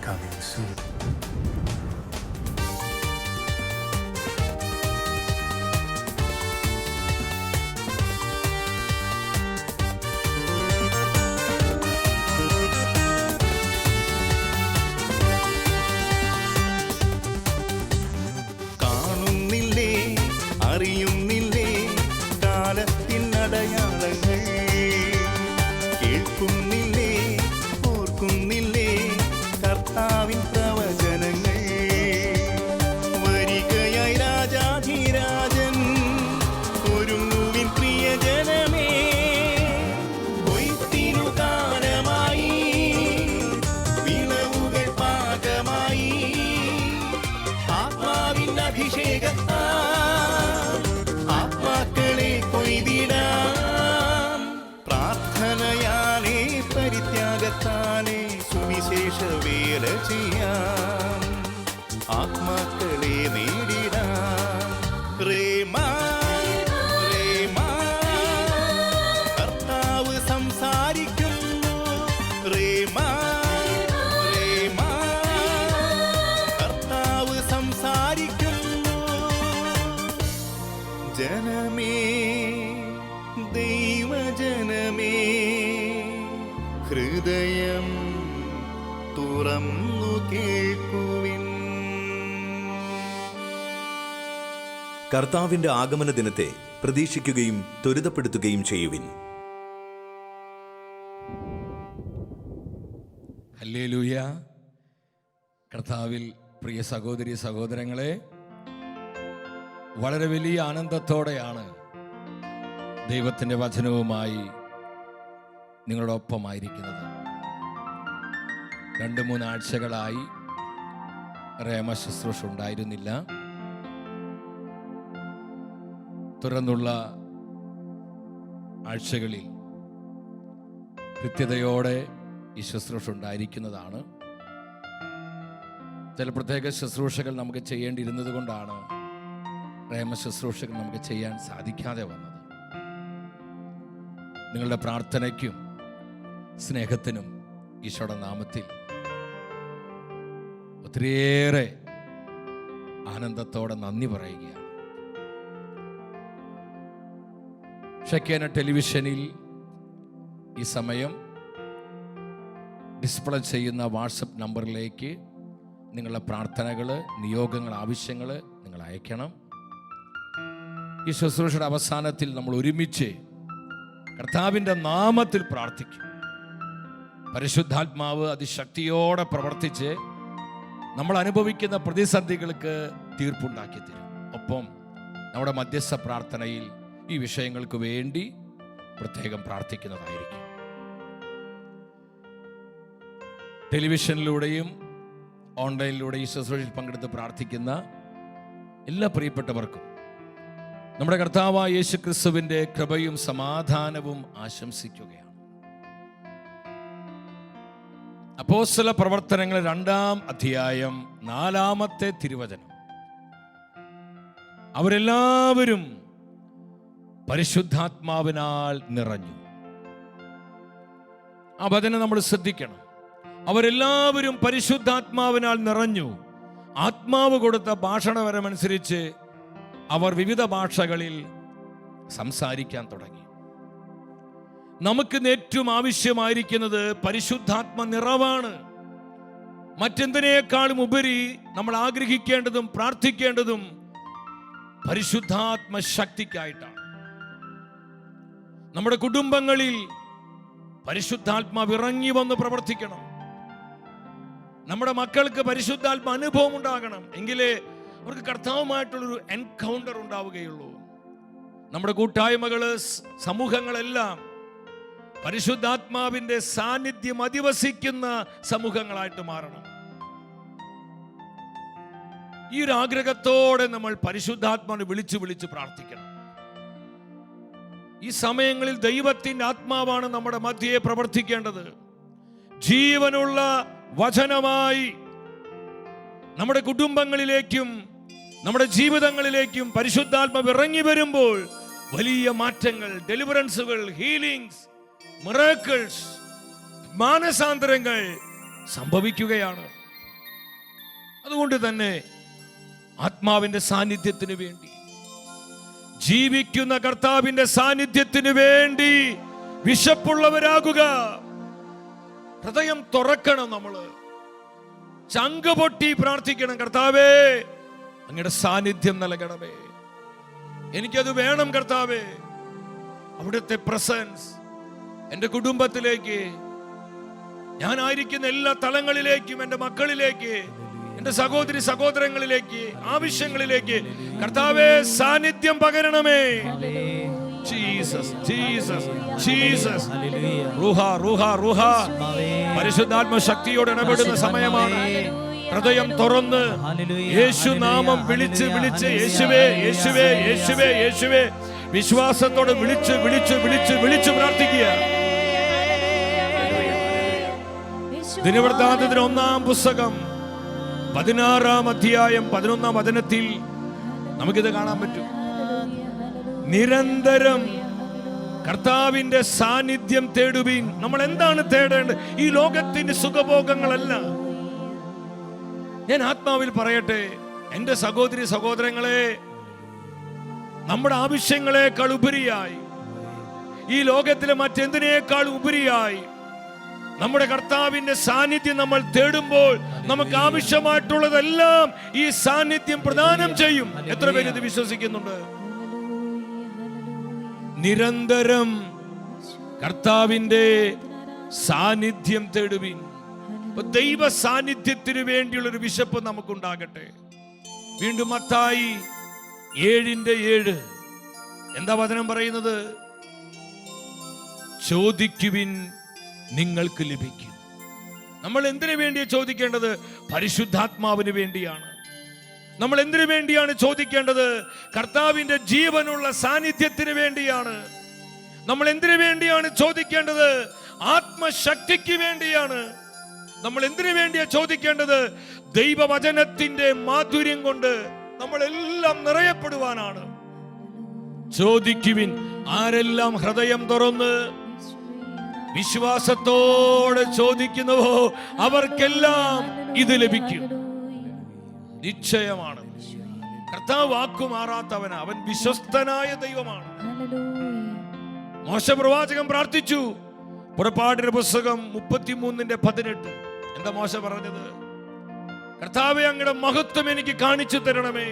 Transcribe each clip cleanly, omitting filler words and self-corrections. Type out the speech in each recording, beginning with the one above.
coming soon. കാണുന്നില്ലേ, അറിയുന്നില്ലേ കാലത്തിനടയാളങ്ങൾ, കേൾക്കുന്നില്ലേ, ഓർക്കുന്നില്ലേ കർത്താവിൻ പ്രവചനങ്ങൾ. വരികയായി രാജാധിരാജൻ, ഒരുങ്ങുവിൻ പ്രിയജനമേ, കൊയ്ത്തിനു കാലമായി, വിളവുകൾ പാകമായി, ആത്മാവിൻ അഭിഷേകത്താൽ ആത്മാക്കളെ കൊയ്തിടാം. പ്രാർത്ഥനയാലേ പരിത്യാഗത്താലേ സുവിശേഷ വേല ചെയ്യാം, ആത്മാക്കളെ നേടിടാം. റേമാ റേമാ കർത്താവ് സംസാരിക്കുന്നു. റേമാ റേമാ കർത്താവ് സംസാരിക്കുന്നു. ജനമേ, ദൈവജനമേ, ഹൃദയം തുറന്നു കേൾക്കുവിൻ. കർത്താവിന്റെ ആഗമന ദിനത്തെ പ്രതീക്ഷിക്കുകയും ത്വരിതപ്പെടുത്തുകയും ചെയ്യുവിൻ. ഹല്ലേലൂയ. കർത്താവിൽ പ്രിയ സഹോദരി സഹോദരങ്ങളെ, വളരെ വലിയ ആനന്ദത്തോടെയാണ് ദൈവത്തിൻ്റെ വചനവുമായി നിങ്ങളോടൊപ്പമായിരിക്കുന്നത്. 2-3 ആഴ്ചകളായി റേമ ശുശ്രൂഷ ഉണ്ടായിരുന്നില്ല. തുറന്നുള്ള ആഴ്ചകളിൽ കൃത്യതയോടെ ഈ ശുശ്രൂഷ ഉണ്ടായിരിക്കുന്നതാണ്. ചില പ്രത്യേക ശുശ്രൂഷകൾ നമുക്ക് ചെയ്യേണ്ടിയിരുന്നത് കൊണ്ടാണ് പ്രേമ ശുശ്രൂഷകൾ നമുക്ക് ചെയ്യാൻ സാധിക്കാതെ വന്നത്. നിങ്ങളുടെ പ്രാർത്ഥനയ്ക്കും സ്നേഹത്തിനും ഈശോയുടെ നാമത്തിൽ ഒത്തിരിയേറെ ആനന്ദത്തോടെ നന്ദി പറയുകയാണ്. ഷെക്കേന ടെലിവിഷനിൽ ഈ സമയം ഡിസ്പ്ലേ ചെയ്യുന്ന വാട്സപ്പ് നമ്പറിലേക്ക് നിങ്ങളുടെ പ്രാർത്ഥനകൾ, നിയോഗങ്ങൾ, ആവശ്യങ്ങൾ നിങ്ങൾ അയക്കണം. ഈ ശുശ്രൂഷയുടെ അവസാനത്തിൽ നമ്മൾ ഒരുമിച്ച് കർത്താവിൻ്റെ നാമത്തിൽ പ്രാർത്ഥിക്കും. പരിശുദ്ധാത്മാവ് അതിശക്തിയോടെ പ്രവർത്തിച്ച് നമ്മൾ അനുഭവിക്കുന്ന പ്രതിസന്ധികൾക്ക് തീർപ്പുണ്ടാക്കി തരും. ഒപ്പം നമ്മുടെ മധ്യസ്ഥ പ്രാർത്ഥനയിൽ ഈ വിഷയങ്ങൾക്ക് വേണ്ടി പ്രത്യേകം പ്രാർത്ഥിക്കുന്നതായിരിക്കും. ടെലിവിഷനിലൂടെയും ഓൺലൈനിലൂടെ ഈ ശുശ്രൂഷയിൽ പങ്കെടുത്ത് പ്രാർത്ഥിക്കുന്ന എല്ലാ പ്രിയപ്പെട്ടവർക്കും നമ്മുടെ കർത്താവായ യേശു ക്രിസ്തുവിൻ്റെ കൃപയും സമാധാനവും ആശംസിക്കുകയാണ്. അപ്പോസ്തല പ്രവർത്തനങ്ങൾ 2-ാം അധ്യായം 4-ാമത്തെ തിരുവചനം. അവരെല്ലാവരും പരിശുദ്ധാത്മാവിനാൽ നിറഞ്ഞു. ആ വചനം നമ്മൾ ശ്രദ്ധിക്കണം. അവരെല്ലാവരും പരിശുദ്ധാത്മാവിനാൽ നിറഞ്ഞു. ആത്മാവ് കൊടുത്ത ഭാഷണപരമനുസരിച്ച് അവർ വിവിധ ഭാഷകളിൽ സംസാരിക്കാൻ തുടങ്ങി. നമുക്ക് ഏറ്റവും ആവശ്യമായിരിക്കുന്നത് പരിശുദ്ധാത്മ നിറവാണ്. മറ്റെന്തിനേക്കാളും ഉപരി നമ്മൾ ആഗ്രഹിക്കേണ്ടതും പ്രാർത്ഥിക്കേണ്ടതും പരിശുദ്ധാത്മ ശക്തിക്കായിട്ടാണ്. നമ്മുടെ കുടുംബങ്ങളിൽ പരിശുദ്ധാത്മാവ് ഇറങ്ങി വന്ന് പ്രവർത്തിക്കണം. നമ്മുടെ മക്കൾക്ക് പരിശുദ്ധാത്മ അനുഭവം ഉണ്ടാകണം. എങ്കിലേ അവർക്ക് കർത്താവുമായിട്ടുള്ളൊരു എൻകൗണ്ടർ ഉണ്ടാവുകയുള്ളൂ. നമ്മുടെ കൂട്ടായ്മകള്, സമൂഹങ്ങളെല്ലാം പരിശുദ്ധാത്മാവിന്റെ സാന്നിധ്യം അധിവസിക്കുന്ന സമൂഹങ്ങളായിട്ട് മാറണം. ഈ ഒരു ആഗ്രഹത്തോടെ നമ്മൾ പരിശുദ്ധാത്മാവിനെ വിളിച്ചു വിളിച്ച് പ്രാർത്ഥിക്കണം. ഈ സമയങ്ങളിൽ ദൈവത്തിന്റെ ആത്മാവാണ് നമ്മുടെ മധ്യയെ പ്രവർത്തിക്കേണ്ടത്. ജീവനുള്ള വചനമായി നമ്മുടെ കുടുംബങ്ങളിലേക്കും നമ്മുടെ ജീവിതങ്ങളിലേക്കും പരിശുദ്ധാത്മാവ് ഇറങ്ങി വരുമ്പോൾ വലിയ മാറ്റങ്ങൾ, ഡെലിവറൻസുകൾ, ഹീലിംഗ്സ്, മിറാക്കിൾസ്, മാനസാന്തരങ്ങൾ സംഭവിക്കുകയാണ്. അതുകൊണ്ട് തന്നെ ആത്മാവിന്റെ സാന്നിധ്യത്തിന് വേണ്ടി, ജീവിക്കുന്ന കർത്താവിന്റെ സാന്നിധ്യത്തിന് വേണ്ടി വിശപ്പുള്ളവരാകുക. ഹൃദയം തുറക്കണം, നമ്മള് ചങ്ക് പൊട്ടി പ്രാർത്ഥിക്കണം. കർത്താവേ, അങ്ങയുടെ സാന്നിധ്യം നൽകണമേ, എനിക്കത് വേണം കർത്താവേ. അവിടുത്തെ പ്രസൻസ് എൻ്റെ കുടുംബത്തിലേക്ക്, ഞാനായിരിക്കുന്ന എല്ലാ തലങ്ങളിലേക്കും, എൻ്റെ മക്കളിലേക്ക്, എൻ്റെ സഹോദരി സഹോദരങ്ങളിലേക്ക്, ആവശ്യങ്ങളിലേക്ക് കർത്താവേ സാന്നിധ്യം പകരണമേ. Jesus, Jesus, Jesus. റൂഹ, റൂഹ, റൂഹ. പരിശുദ്ധാത്മ ശക്തിയോട് ഇടപെടുന്ന സമയമാണ്. ഹൃദയം തുറന്ന് യേശു നാമം വിളിച്ച് വിളിച്ച്, യേശുവേ, യേശുവേ, യേശുവേ, യേശുവേ, വിശ്വാസത്തോടെ വിളിച്ച് വിളിച്ച് വിളിച്ച് വിളിച്ച് പ്രാർത്ഥിക്കുക. ദിനവൃത്താന്തത്തിന് 1-ാം പുസ്തകം 16-ാം അധ്യായം 11-ാം വചനത്തിൽ നമുക്കിത് കാണാൻ പറ്റും. നിരന്തരം കർത്താവിന്റെ സാന്നിധ്യം തേടുവീൻ. നമ്മൾ എന്താണ് തേടേണ്ടത്? ഈ ലോകത്തിന്റെ സുഖഭോഗങ്ങളല്ല. ഞാൻ ആത്മാവിൽ പറയട്ടെ, എൻ്റെ സഹോദരി സഹോദരങ്ങളെ, നമ്മുടെ ആവശ്യങ്ങളെക്കാൾ ഉപരിയായി, ഈ ലോകത്തിലെ മറ്റെന്തിനേക്കാൾ ഉപരിയായി നമ്മുടെ കർത്താവിന്റെ സാന്നിധ്യം നമ്മൾ തേടുമ്പോൾ നമുക്ക് ആവശ്യമായിട്ടുള്ളതെല്ലാം ഈ സാന്നിധ്യം പ്രദാനം ചെയ്യും. എത്ര പേര് ഇത് വിശ്വസിക്കുന്നുണ്ട്? നിരന്തരം കർത്താവിന്റെ സാന്നിധ്യം തേടുവിൻ. ദൈവ സാന്നിധ്യത്തിന് വേണ്ടിയുള്ള ഒരു വിശപ്പ് നമുക്കുണ്ടാകട്ടെ. വീണ്ടും മത്തായി 7:7 എന്താ വചനം പറയുന്നത്? ചോദിക്കുവിൻ, നിങ്ങൾക്ക് ലഭിക്കും. നമ്മൾ എന്തിനു വേണ്ടിയാണ് ചോദിക്കേണ്ടത്? പരിശുദ്ധാത്മാവിന് വേണ്ടിയാണ്. നമ്മൾ എന്തിനു വേണ്ടിയാണ് ചോദിക്കേണ്ടത്? കർത്താവിന്റെ ജീവനുള്ള സാന്നിധ്യത്തിന് വേണ്ടിയാണ്. നമ്മൾ എന്തിനു വേണ്ടിയാണ് ചോദിക്കേണ്ടത്? ആത്മശക്തിക്ക് വേണ്ടിയാണ്. നമ്മൾ എന്തിനു വേണ്ടിയാണ് ചോദിക്കേണ്ടത്? ദൈവവചനത്തിന്റെ മാധുര്യം കൊണ്ട് നമ്മളെല്ലാം നിറയപ്പെടുവാനാണ്. ചോദിക്കുവിൻ. ആരെല്ലാം ഹൃദയം തുറന്ന് വിശ്വാസത്തോടെ ചോദിക്കുന്നുവോ അവർക്കെല്ലാം ഇത് ലഭിക്കും. നിശ്ചയമാണ്. കർത്താവ് വാക്കുമാറാത്തവനാ, അവൻ വിശ്വസ്തനായ ദൈവമാണ്. മോശ പ്രവാചകൻ പ്രാർത്ഥിച്ചു. പുറപ്പാടിന്റെ പുസ്തകം 33:18 എന്താ മോശ പറഞ്ഞത്? കർത്താവേ, അങ്ങയുടെ മഹത്വം എനിക്ക് കാണിച്ചു തരണമേ,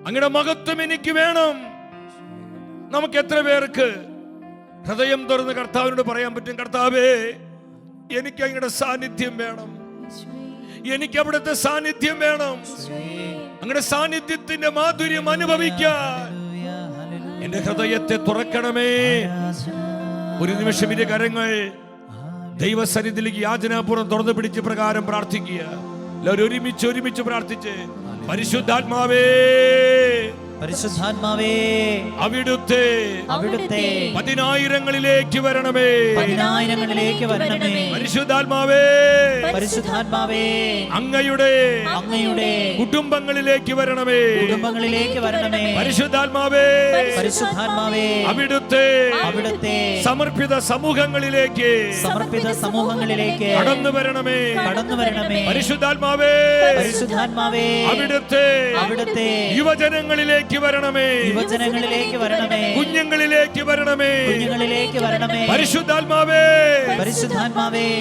അങ്ങയുടെ മഹത്വം എനിക്ക് വേണം. നമുക്ക് എത്ര പേർക്ക് ഹൃദയം തുറന്ന് കർത്താവിനോട് പറയാൻ പറ്റും? കർത്താവേ, എനിക്ക് അങ്ങയുടെ സാന്നിധ്യം വേണം, എനിക്ക് അവിടുത്തെ സാന്നിധ്യം വേണം, അങ്ങയുടെ സാന്നിധ്യത്തിന്റെ മാധുര്യം അനുഭവിക്കാൻ എന്റെ ഹൃദയത്തെ തുറക്കണമേ. ഒരു നിമിഷം ഇരു കരങ്ങൾ ദൈവസന്നിധിയിലേക്ക് യാചനാപൂർവ്വം തുറന്നു പിടിച്ച് പ്രകാരം പ്രാർത്ഥിക്കുക. എല്ലാവരും ഒരുമിച്ച് പ്രാർത്ഥിച്ച്, പരിശുദ്ധാത്മാവേ, പരിശുദ്ധാത്മാവേ, അവിടുത്തെ പതിനായിരങ്ങളിലേക്ക് വരണമേ, പതിനായിരങ്ങളിലേക്ക് വരണമേ. പരിശുദ്ധാത്മാവേ, പരിശുദ്ധാത്മാവേ, അങ്ങയുടെ കുടുംബങ്ങളിലേക്ക് വരണമേ, കുടുംബങ്ങളിലേക്ക് വരണമേ. പരിശുദ്ധാത്മാവേ, പരിശുദ്ധാത്മാവേ, അവിടുത്തെ സമർപ്പിത സമൂഹങ്ങളിലേക്ക് കടന്നു വരണമേ, പരിശുദ്ധാത്മാവേ, അവിടുത്തെ യുവജനങ്ങളിലേക്ക് വരണമേ, കുഞ്ഞുങ്ങളിലേക്ക് വരണമേ, പരിശുദ്ധാത്മാവേ,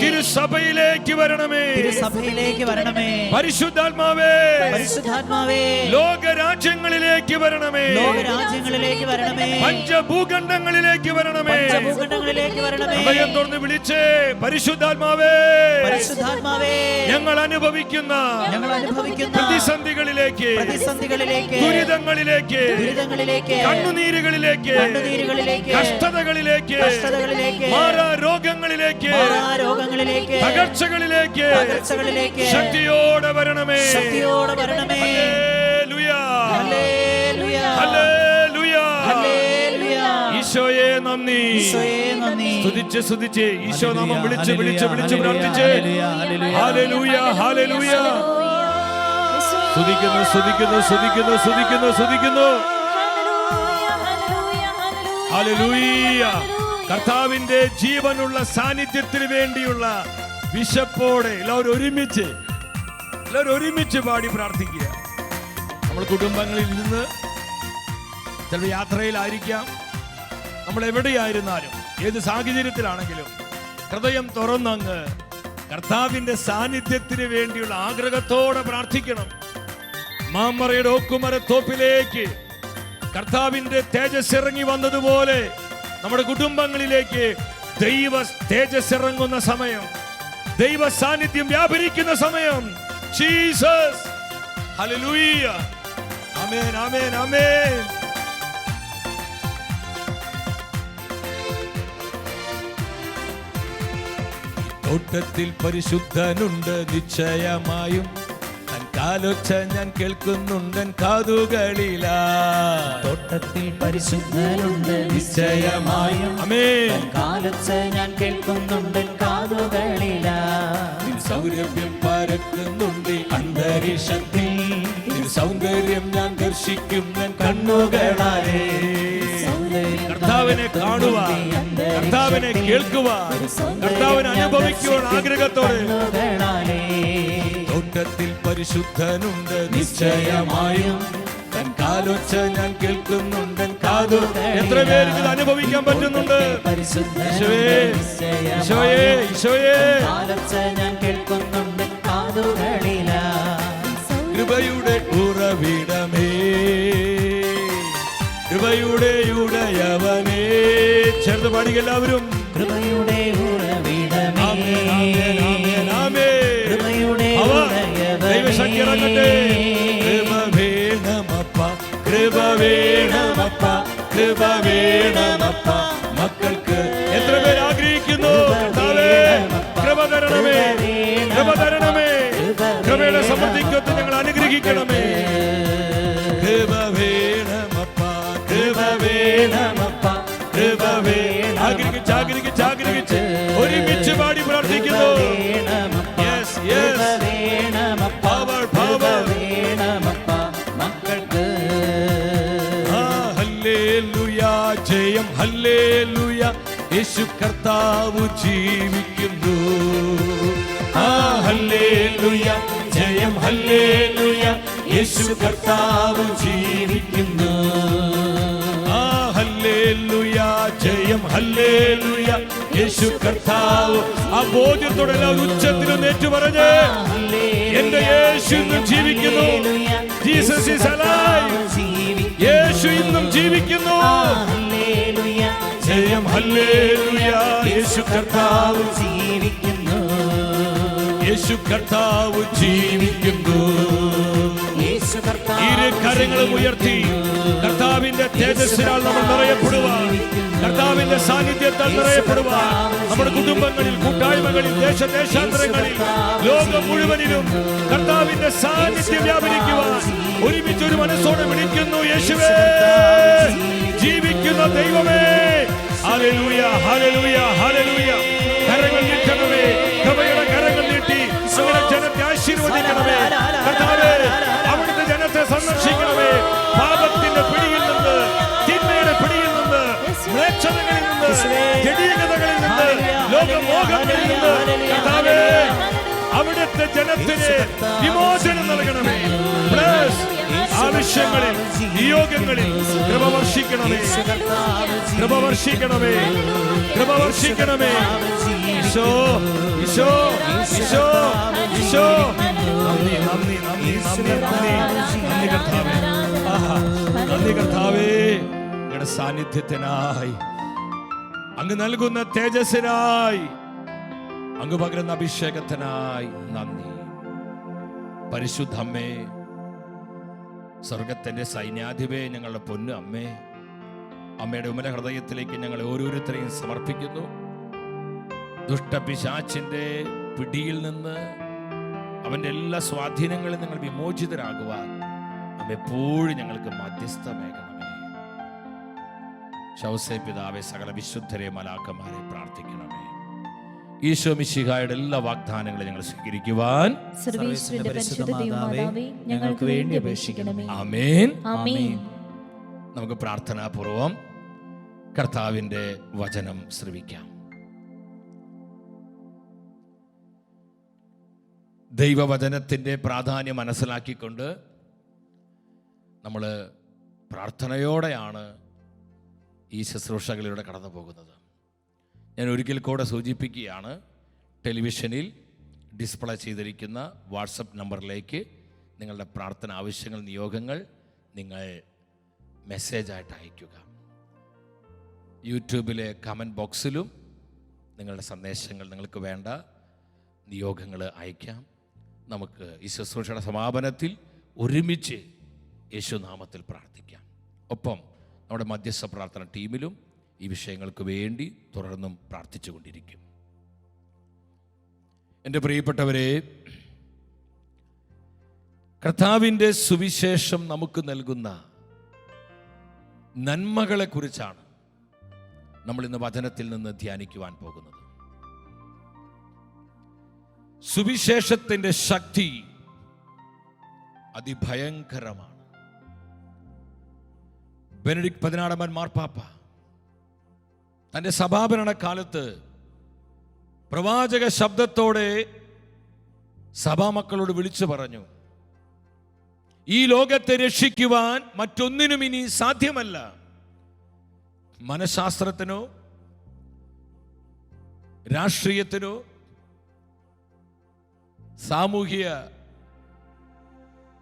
തിരുസഭയിലേക്ക് വരണമേ, പരിശുദ്ധാത്മാവേ, ലോകരാജ്യങ്ങളിലേക്ക് വരണമേ, പഞ്ചഭൂഖണ്ഡങ്ങളിലേക്ക് വരണമേ. ഹൃദയം തുറന്ന് വിളിച്ച്, പരിശുദ്ധാത്മാവേ, ഞങ്ങൾ അനുഭവിക്കുന്ന പ്രതിസന്ധികളിലേക്ക്, ദുരിതങ്ങളിലേക്ക്, കണ്ണുനീരുകളിലേക്ക്, കഷ്ടതകളിലേക്ക്, മാറാ രോഗങ്ങളിലേക്ക്, തകർച്ചകളിലേക്ക് ശക്തിയോടെ വരണമേ. ഈശോയെ നന്ദി. സ്തുതിച്ച് ഈശോ നാമം വിളിച്ച് പ്രാർത്ഥിച്ച്, ഹല്ലേലൂയ, ഹല്ലേലൂയ. സ്തുതിക്കുന്നു. ഹല്ലേലൂയ. കർത്താവിന്റെ ജീവനുള്ള സാന്നിധ്യത്തിന് വേണ്ടിയുള്ള വിശപ്പോടെ എല്ലാവരും ഒരുമിച്ച് എല്ലാവരും ഒരുമിച്ച് പാടി പ്രാർത്ഥിക്കുക. നമ്മൾ കുടുംബങ്ങളിൽ നിന്ന് ചില യാത്രയിലായിരിക്കാം, നമ്മൾ എവിടെയായിരുന്നാലും ഏത് സാഹചര്യത്തിലാണെങ്കിലും ഹൃദയം തുറന്നങ്ങ് കർത്താവിന്റെ സാന്നിധ്യത്തിന് വേണ്ടിയുള്ള ആഗ്രഹത്തോടെ പ്രാർത്ഥിക്കണം. മാമറയുടെ ഓക്കുമരത്തോപ്പിലേക്ക് കർത്താവിന്റെ തേജസ് ഇറങ്ങി വന്നതുപോലെ നമ്മുടെ കുടുംബങ്ങളിലേക്ക് ദൈവ തേജസ് ഇറങ്ങുന്ന സമയം, ദൈവ സാന്നിധ്യം വ്യാപരിക്കുന്ന സമയം. ജീസസ്, ഹല്ലേലൂയ, ആമേൻ, ആമേൻ, ആമേൻ. തോട്ടത്തിൽ പരിശുദ്ധനുണ്ട് നിശ്ചയമായും, തൻ കാലൊച്ച ഞാൻ കേൾക്കുന്നുണ്ടൻ കാതുകളിലാ. തോട്ടത്തിൽ പരിശുദ്ധനുണ്ട് നിശ്ചയമായും, ആമേൻ. കാലൊച്ച ഞാൻ കേൾക്കുന്നുണ്ട് കാതുകളിലാ. സൗരഭ്യം പരക്കുന്നുണ്ട് അന്തരീക്ഷത്തിൽ, സൗന്ദര്യം ഞാൻ ദർശിക്കുന്ന കണ്ണുകളാലേ. കർത്താവിനെ കാണുവാൻ, കർത്താവിനെ കേൾക്കുവാൻ, കർത്താവിനെ അനുഭവിക്കുവാൻ ആഗ്രഹത്തോടെ. തോട്ടത്തിൽ പരിശുദ്ധനുണ്ട് നിശ്ചയമായും, തൻ കാലൊച്ച ഞാൻ കേൾക്കുന്നുണ്ട് കാതു. എത്ര പേർക്ക് ഇത് അനുഭവിക്കാൻ പറ്റുന്നുണ്ട്? ഈശോയേ, ഈശോയേ, ഈശോയേ. ഞാൻ കേൾക്കുന്നുണ്ട് കാതുകളിലാ. കൃപയുടെ ഉറവിടമേ, കൃപയുടെ ഉടയവനേ. ചേർന്ന് പാടിക എല്ലാവരും. കൃപയുടെ ഉറവിടമേ, കൃപയുടെ ദൈവശക്തി ഇറങ്ങട്ടെ. കൃപ വേണമപ്പ, കൃപ വേണമപ്പ, കൃപ വേണമപ്പ മക്കൾക്ക്. എത്ര പേര് ആഗ്രഹിക്കുന്നു കർത്താവേ കൃപ തരണമേ, കൃപ തരണമേ, കൃപയുടെ സമൃദ്ധിക്കൊത്ത് ഞങ്ങൾ അനുഗ്രഹിക്കണമേ. കൃപ വേണമപ്പ, കൃപ വേണമപ്പ, കൃപ വേണം. ആഗ്രഹിച്ച്, ആഗ്രഹിച്ച്, ആഗ്രഹിച്ച് ഒരുമിച്ച് പാടി പ്രാർത്ഥിക്കുന്നു. Yes, yes. Power, power. Hallelujah, ജയം, ഹല്ലേലൂയ. യേശു കർത്താവ് ജീവിക്കുന്നു. ഹല്ലേലൂയ, ജയം, ഹല്ലേലൂയ. യേശു കർത്താവ് ജീവിക്കുന്നു. ഹല്ലേലൂയ, ജയം, ഹല്ലേലൂയ. യേശു കർത്താവ്. ആ ബോധ്യത്തോടെ എല്ലാവരും ഉച്ചത്തിലും ഏറ്റു പറഞ്ഞ്, എന്റെ യേശു ഇന്നും ജീവിക്കുന്നു. Jesus is alive. യേശു ഇന്നും ജീവിക്കുന്നു. ജയം, ഹല്ലേലൂയ. യേശു കർത്താവ് ജീവിക്കുന്നു. യേശു കർത്താവ് ജീവിക്കുന്നു. ഇരു കരങ്ങളും ഉയർത്തി കർത്താവിന്റെ തേജസ്സിനാൽ നമ്മൾ നിറയപ്പെടുവാൻ, കർത്താവിന്റെ സാന്നിധ്യത്താൽ നിറയപ്പെടുവാൻ, നമ്മുടെ കുടുംബങ്ങളിൽ, കൂട്ടായ്മകളിൽ, ദേശദേശാന്തരങ്ങളിൽ, ലോകം മുഴുവനിലും കർത്താവിന്റെ സാന്നിധ്യം വ്യാപരിക്കുവാൻ ഒരുമിച്ച് ഒരു മനസ്സോടെ വിളിക്കുന്നു. യേശുവേ, ജീവിക്കുന്ന ദൈവമേ. Hallelujah, hallelujah, hallelujah. കരങ്ങൾ നീട്ടണമേ, കൃപയുടെ കരങ്ങൾ നീട്ടി അങ്ങനെ ജനത്തെ ആശീർവദിക്കണമേ. കർത്താവേ, അവിടുത്തെ ജനത്തെ സന്ദർശിക്കണമേ. പാപത്തിന്റെ പിടിയിൽ നിന്ന്, തിന്മയുടെ പിടിയിൽ നിന്ന്, മ്ലേച്ഛതകളിൽ നിന്ന്, ജഡീകതകളിൽ നിന്ന്, ലോകമോഹങ്ങളിൽ നിന്ന് കർത്താവേ, അവിടുത്തെ ജനത്തിന് വിമോചനം നൽകണമേ. ആവശ്യങ്ങളിൽ, നിയോഗങ്ങളിൽ കൃപ വർഷിക്കണമേ, കൃപ വർഷിക്കണമേ, കൃപ വർഷിക്കണമേ. ഈശോ, ഈശോ, ഈശോ, ഈശോ. നന്ദി, നന്ദി, നന്ദി, നന്ദി, നന്ദി, നന്ദി കർത്താവേ. നന്ദി കർത്താവേ, അങ്ങയുടെ സാന്നിധ്യത്തിനായി, അങ്ങ് നൽകുന്ന തേജസ്സിനായി, അങ്ങ് പകരുന്ന അഭിഷേകത്തിനായി നന്ദി. പരിശുദ്ധമ്മേ, സ്വർഗത്തിന്റെ സൈന്യാധിപേ, ഞങ്ങളുടെ പൊന്നു അമ്മേ, അമ്മയുടെ ഉമ്മല ഹൃദയത്തിലേക്ക് ഞങ്ങൾ ഓരോരുത്തരെയും സമർപ്പിക്കുന്നു. ദുഷ്ടപിശാചിന്റെ പിടിയിൽ നിന്ന്, അവന്റെ എല്ലാ സ്വാധീനങ്ങളിൽ നിങ്ങൾ വിമോചിതരാകുവാൻ അമ്മ എപ്പോഴും ഞങ്ങൾക്ക് മധ്യസ്ഥമേകണമേ. ശൗസേ പിതാവേ, സകല വിശുദ്ധരെ മലാക്കന്മാരെ പ്രാർത്ഥിക്കണമേ. ഈശോ മിശിഹായുടെ എല്ലാ വാഗ്ദാനങ്ങളും ഞങ്ങൾ സ്വീകരിക്കുവാൻ സർവ്വേശ്വരന്റെ പരിശുദ്ധ ദൈവമാതാവേ, ഞങ്ങൾക്ക് വേണ്ടി അപേക്ഷിക്കണമേ. ആമേൻ, ആമേൻ. നമുക്ക് പ്രാർത്ഥനാപൂർവം കർത്താവിന്റെ വചനം ശ്രവിക്കാം. ദൈവവചനത്തിൻ്റെ പ്രാധാന്യം മനസ്സിലാക്കിക്കൊണ്ട് നമ്മൾ പ്രാർത്ഥനയോടെയാണ് ഈ ശുശ്രൂഷകളിലൂടെ കടന്നു പോകുന്നത്. ഞാൻ ഒരിക്കൽ കൂടെ സൂചിപ്പിക്കുകയാണ്, ടെലിവിഷനിൽ ഡിസ്പ്ലേ ചെയ്തിരിക്കുന്ന വാട്സപ്പ് നമ്പറിലേക്ക് നിങ്ങളുടെ പ്രാർത്ഥന ആവശ്യങ്ങൾ, നിയോഗങ്ങൾ നിങ്ങൾ മെസ്സേജായിട്ട് അയയ്ക്കുക. യൂട്യൂബിലെ കമൻറ്റ് ബോക്സിലും നിങ്ങളുടെ സന്ദേശങ്ങൾ, നിങ്ങൾക്ക് വേണ്ട നിയോഗങ്ങൾ അയക്കാം. നമുക്ക് ഈ ശുശ്രൂഷയുടെ സമാപനത്തിൽ ഒരുമിച്ച് യേശുനാമത്തിൽ പ്രാർത്ഥിക്കാം. ഒപ്പം നമ്മുടെ മധ്യസ്ഥ പ്രാർത്ഥന ടീമിലും ഈ വിഷയങ്ങൾക്ക് വേണ്ടി തുടർന്നും പ്രാർത്ഥിച്ചു കൊണ്ടിരിക്കും. എൻ്റെ പ്രിയപ്പെട്ടവരെ, കർത്താവിൻ്റെ സുവിശേഷം നമുക്ക് നൽകുന്ന നന്മകളെക്കുറിച്ചാണ് നമ്മൾ ഇന്ന് വചനത്തിൽ നിന്ന് ധ്യാനിക്കുവാൻ പോകുന്നത്. സുവിശേഷത്തിൻ്റെ ശക്തി അതിഭയങ്കരമാണ്. ബെനഡിക്ട് 16 മാർപ്പാപ്പ തൻ്റെ സഭാഭരണ കാലത്ത് പ്രവാചക ശബ്ദത്തോടെ സഭാമക്കളോട് വിളിച്ചു പറഞ്ഞു, ഈ ലോകത്തെ രക്ഷിക്കുവാൻ മറ്റൊന്നിനും ഇനി സാധ്യമല്ല. മനഃശാസ്ത്രത്തിനോ രാഷ്ട്രീയത്തിനോ സാമൂഹിക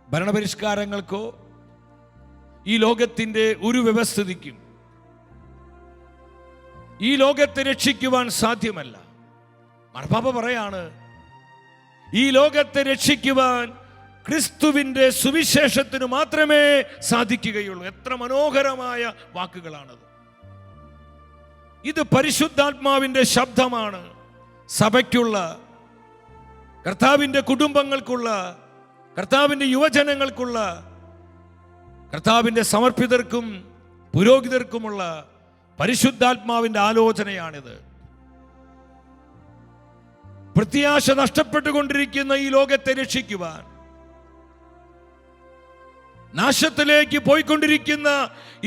ഭരണപരിഷ്കാരങ്ങൾക്കോ ഈ ലോകത്തിൻ്റെ ഒരു വ്യവസ്ഥിതിക്കും ഈ ലോകത്തെ രക്ഷിക്കുവാൻ സാധ്യമല്ല. മാർപ്പാപ്പ പറയാണ്, ഈ ലോകത്തെ രക്ഷിക്കുവാൻ ക്രിസ്തുവിൻ്റെ സുവിശേഷത്തിന് മാത്രമേ സാധിക്കുകയുള്ളൂ. എത്ര മനോഹരമായ വാക്കുകളാണത്! ഇത് പരിശുദ്ധാത്മാവിൻ്റെ ശബ്ദമാണ്. സഭയ്ക്കുള്ള, കർത്താവിൻ്റെ കുടുംബങ്ങൾക്കുള്ള, കർത്താവിൻ്റെ യുവജനങ്ങൾക്കുള്ള, കർത്താവിൻ്റെ സമർപ്പിതർക്കും പുരോഹിതർക്കുമുള്ള പരിശുദ്ധാത്മാവിൻ്റെ ആലോചനയാണിത്. പ്രത്യാശ നഷ്ടപ്പെട്ടുകൊണ്ടിരിക്കുന്ന ഈ ലോകത്തെ രക്ഷിക്കുവാൻ, നാശത്തിലേക്ക് പോയിക്കൊണ്ടിരിക്കുന്ന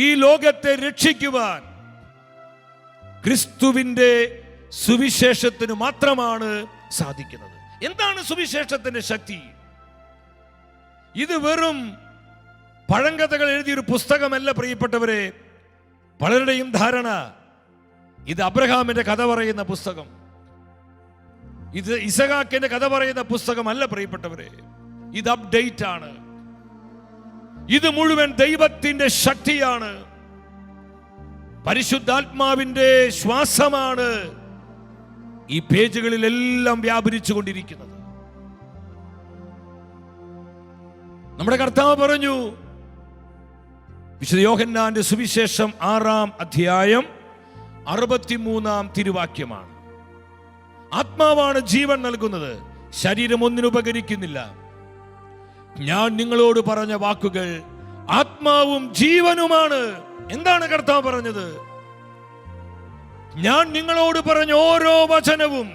ഈ ലോകത്തെ രക്ഷിക്കുവാൻ ക്രിസ്തുവിൻ്റെ സുവിശേഷത്തിന് മാത്രമാണ് സാധിക്കുന്നത്. എന്താണ് സുവിശേഷത്തിന്റെ ശക്തി? ഇത് വെറും പഴങ്കഥകൾ എഴുതിയൊരു പുസ്തകമല്ല പ്രിയപ്പെട്ടവരെ. പലരുടെയും ധാരണ ഇത് അബ്രഹാമിന്റെ കഥ പറയുന്ന പുസ്തകം, ഇത് ഇസഹാക്കിന്റെ കഥ പറയുന്ന പുസ്തകമല്ല പ്രിയപ്പെട്ടവരെ. ഇത് അപ്ഡേറ്റ് ആണ്. ഇത് മുഴുവൻ ദൈവത്തിന്റെ ശക്തിയാണ്, പരിശുദ്ധാത്മാവിന്റെ ശ്വാസമാണ് ഈ പേജുകളിലെല്ലാം വ്യാപരിച്ചു കൊണ്ടിരിക്കുന്നത്. നമ്മുടെ കർത്താവ് പറഞ്ഞു, വിശുദ്ധ യോഹന്നാന്റെ സുവിശേഷം 6-ാം അധ്യായം 63-ാം തിരുവാക്യമാണ്. ആത്മാവാണ് ജീവൻ നൽകുന്നത്, ശരീരം ഒന്നിനും ഉപകരിക്കുന്നില്ല. ഞാൻ നിങ്ങളോട് പറഞ്ഞ വാക്കുകൾ ആത്മാവും ജീവനുമാണ്. എന്താണ് കർത്താവ് പറഞ്ഞത്? ഞാൻ നിങ്ങളോട് പറഞ്ഞ ഓരോ വചനവും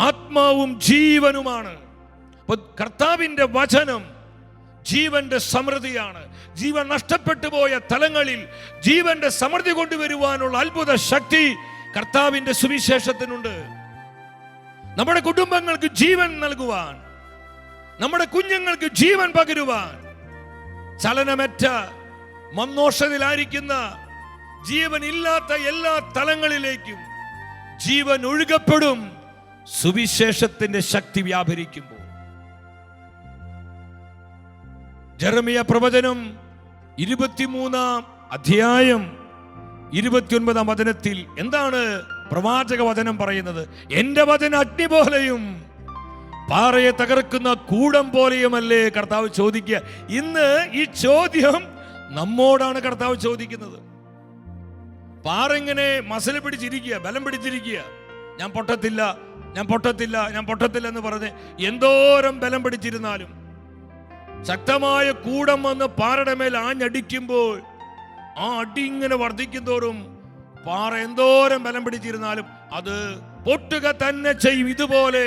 ആത്മാവും ജീവനുമാണ്. അപ്പൊ കർത്താവിന്റെ വചനം ജീവന്റെ സമൃദ്ധിയാണ്. ജീവൻ നഷ്ടപ്പെട്ടു പോയ തലങ്ങളിൽ ജീവന്റെ സമൃദ്ധി കൊണ്ടുവരുവാനുള്ള അത്ഭുത ശക്തി കർത്താവിന്റെ സുവിശേഷത്തിനുണ്ട്. നമ്മുടെ കുടുംബങ്ങൾക്ക് ജീവൻ നൽകുവാൻ, നമ്മുടെ കുഞ്ഞുങ്ങൾക്ക് ജീവൻ പകരുവാൻ, ചലനമറ്റ മന്നോഷത്തിലായിരിക്കുന്ന ജീവൻ ഇല്ലാത്ത എല്ലാ തലങ്ങളിലേക്കും ജീവൻ ഒഴുകപ്പെടും സുവിശേഷത്തിന്റെ ശക്തി വ്യാപരിക്കുമ്പോൾ. ജെറമിയ പ്രവചനം 23-ാം അധ്യായം 29-ാം വചനത്തിൽ എന്താണ് പ്രവാചക വചനം പറയുന്നത്? എന്റെ വചനം അഗ്നി പോലെയും പാറയെ തകർക്കുന്ന കൂടം പോലെയുമല്ലേ? കർത്താവ് ചോദിക്കുക. ഇന്ന് ഈ ചോദ്യം നമ്മോടാണ് കർത്താവ് ചോദിക്കുന്നത്. പാറ ഇങ്ങനെ മസിൽ പിടിച്ചിരിക്കുക, ബലം പിടിച്ചിരിക്കുക. ഞാൻ പൊട്ടത്തില്ല, ഞാൻ പൊട്ടത്തില്ല, ഞാൻ പൊട്ടത്തില്ല എന്ന് പറഞ്ഞ് എന്തോരം ബലം പിടിച്ചിരുന്നാലും ശക്തമായ കൂടം വന്ന് പാറയുടെ മേൽ ആഞ്ഞടിക്കുമ്പോൾ ആ അടി ഇങ്ങനെ വർദ്ധിക്കും തോറും പാറ എന്തോരം ബലം പിടിച്ചിരുന്നാലും അത് പൊട്ടുക തന്നെ ചെയ്യും. ഇതുപോലെ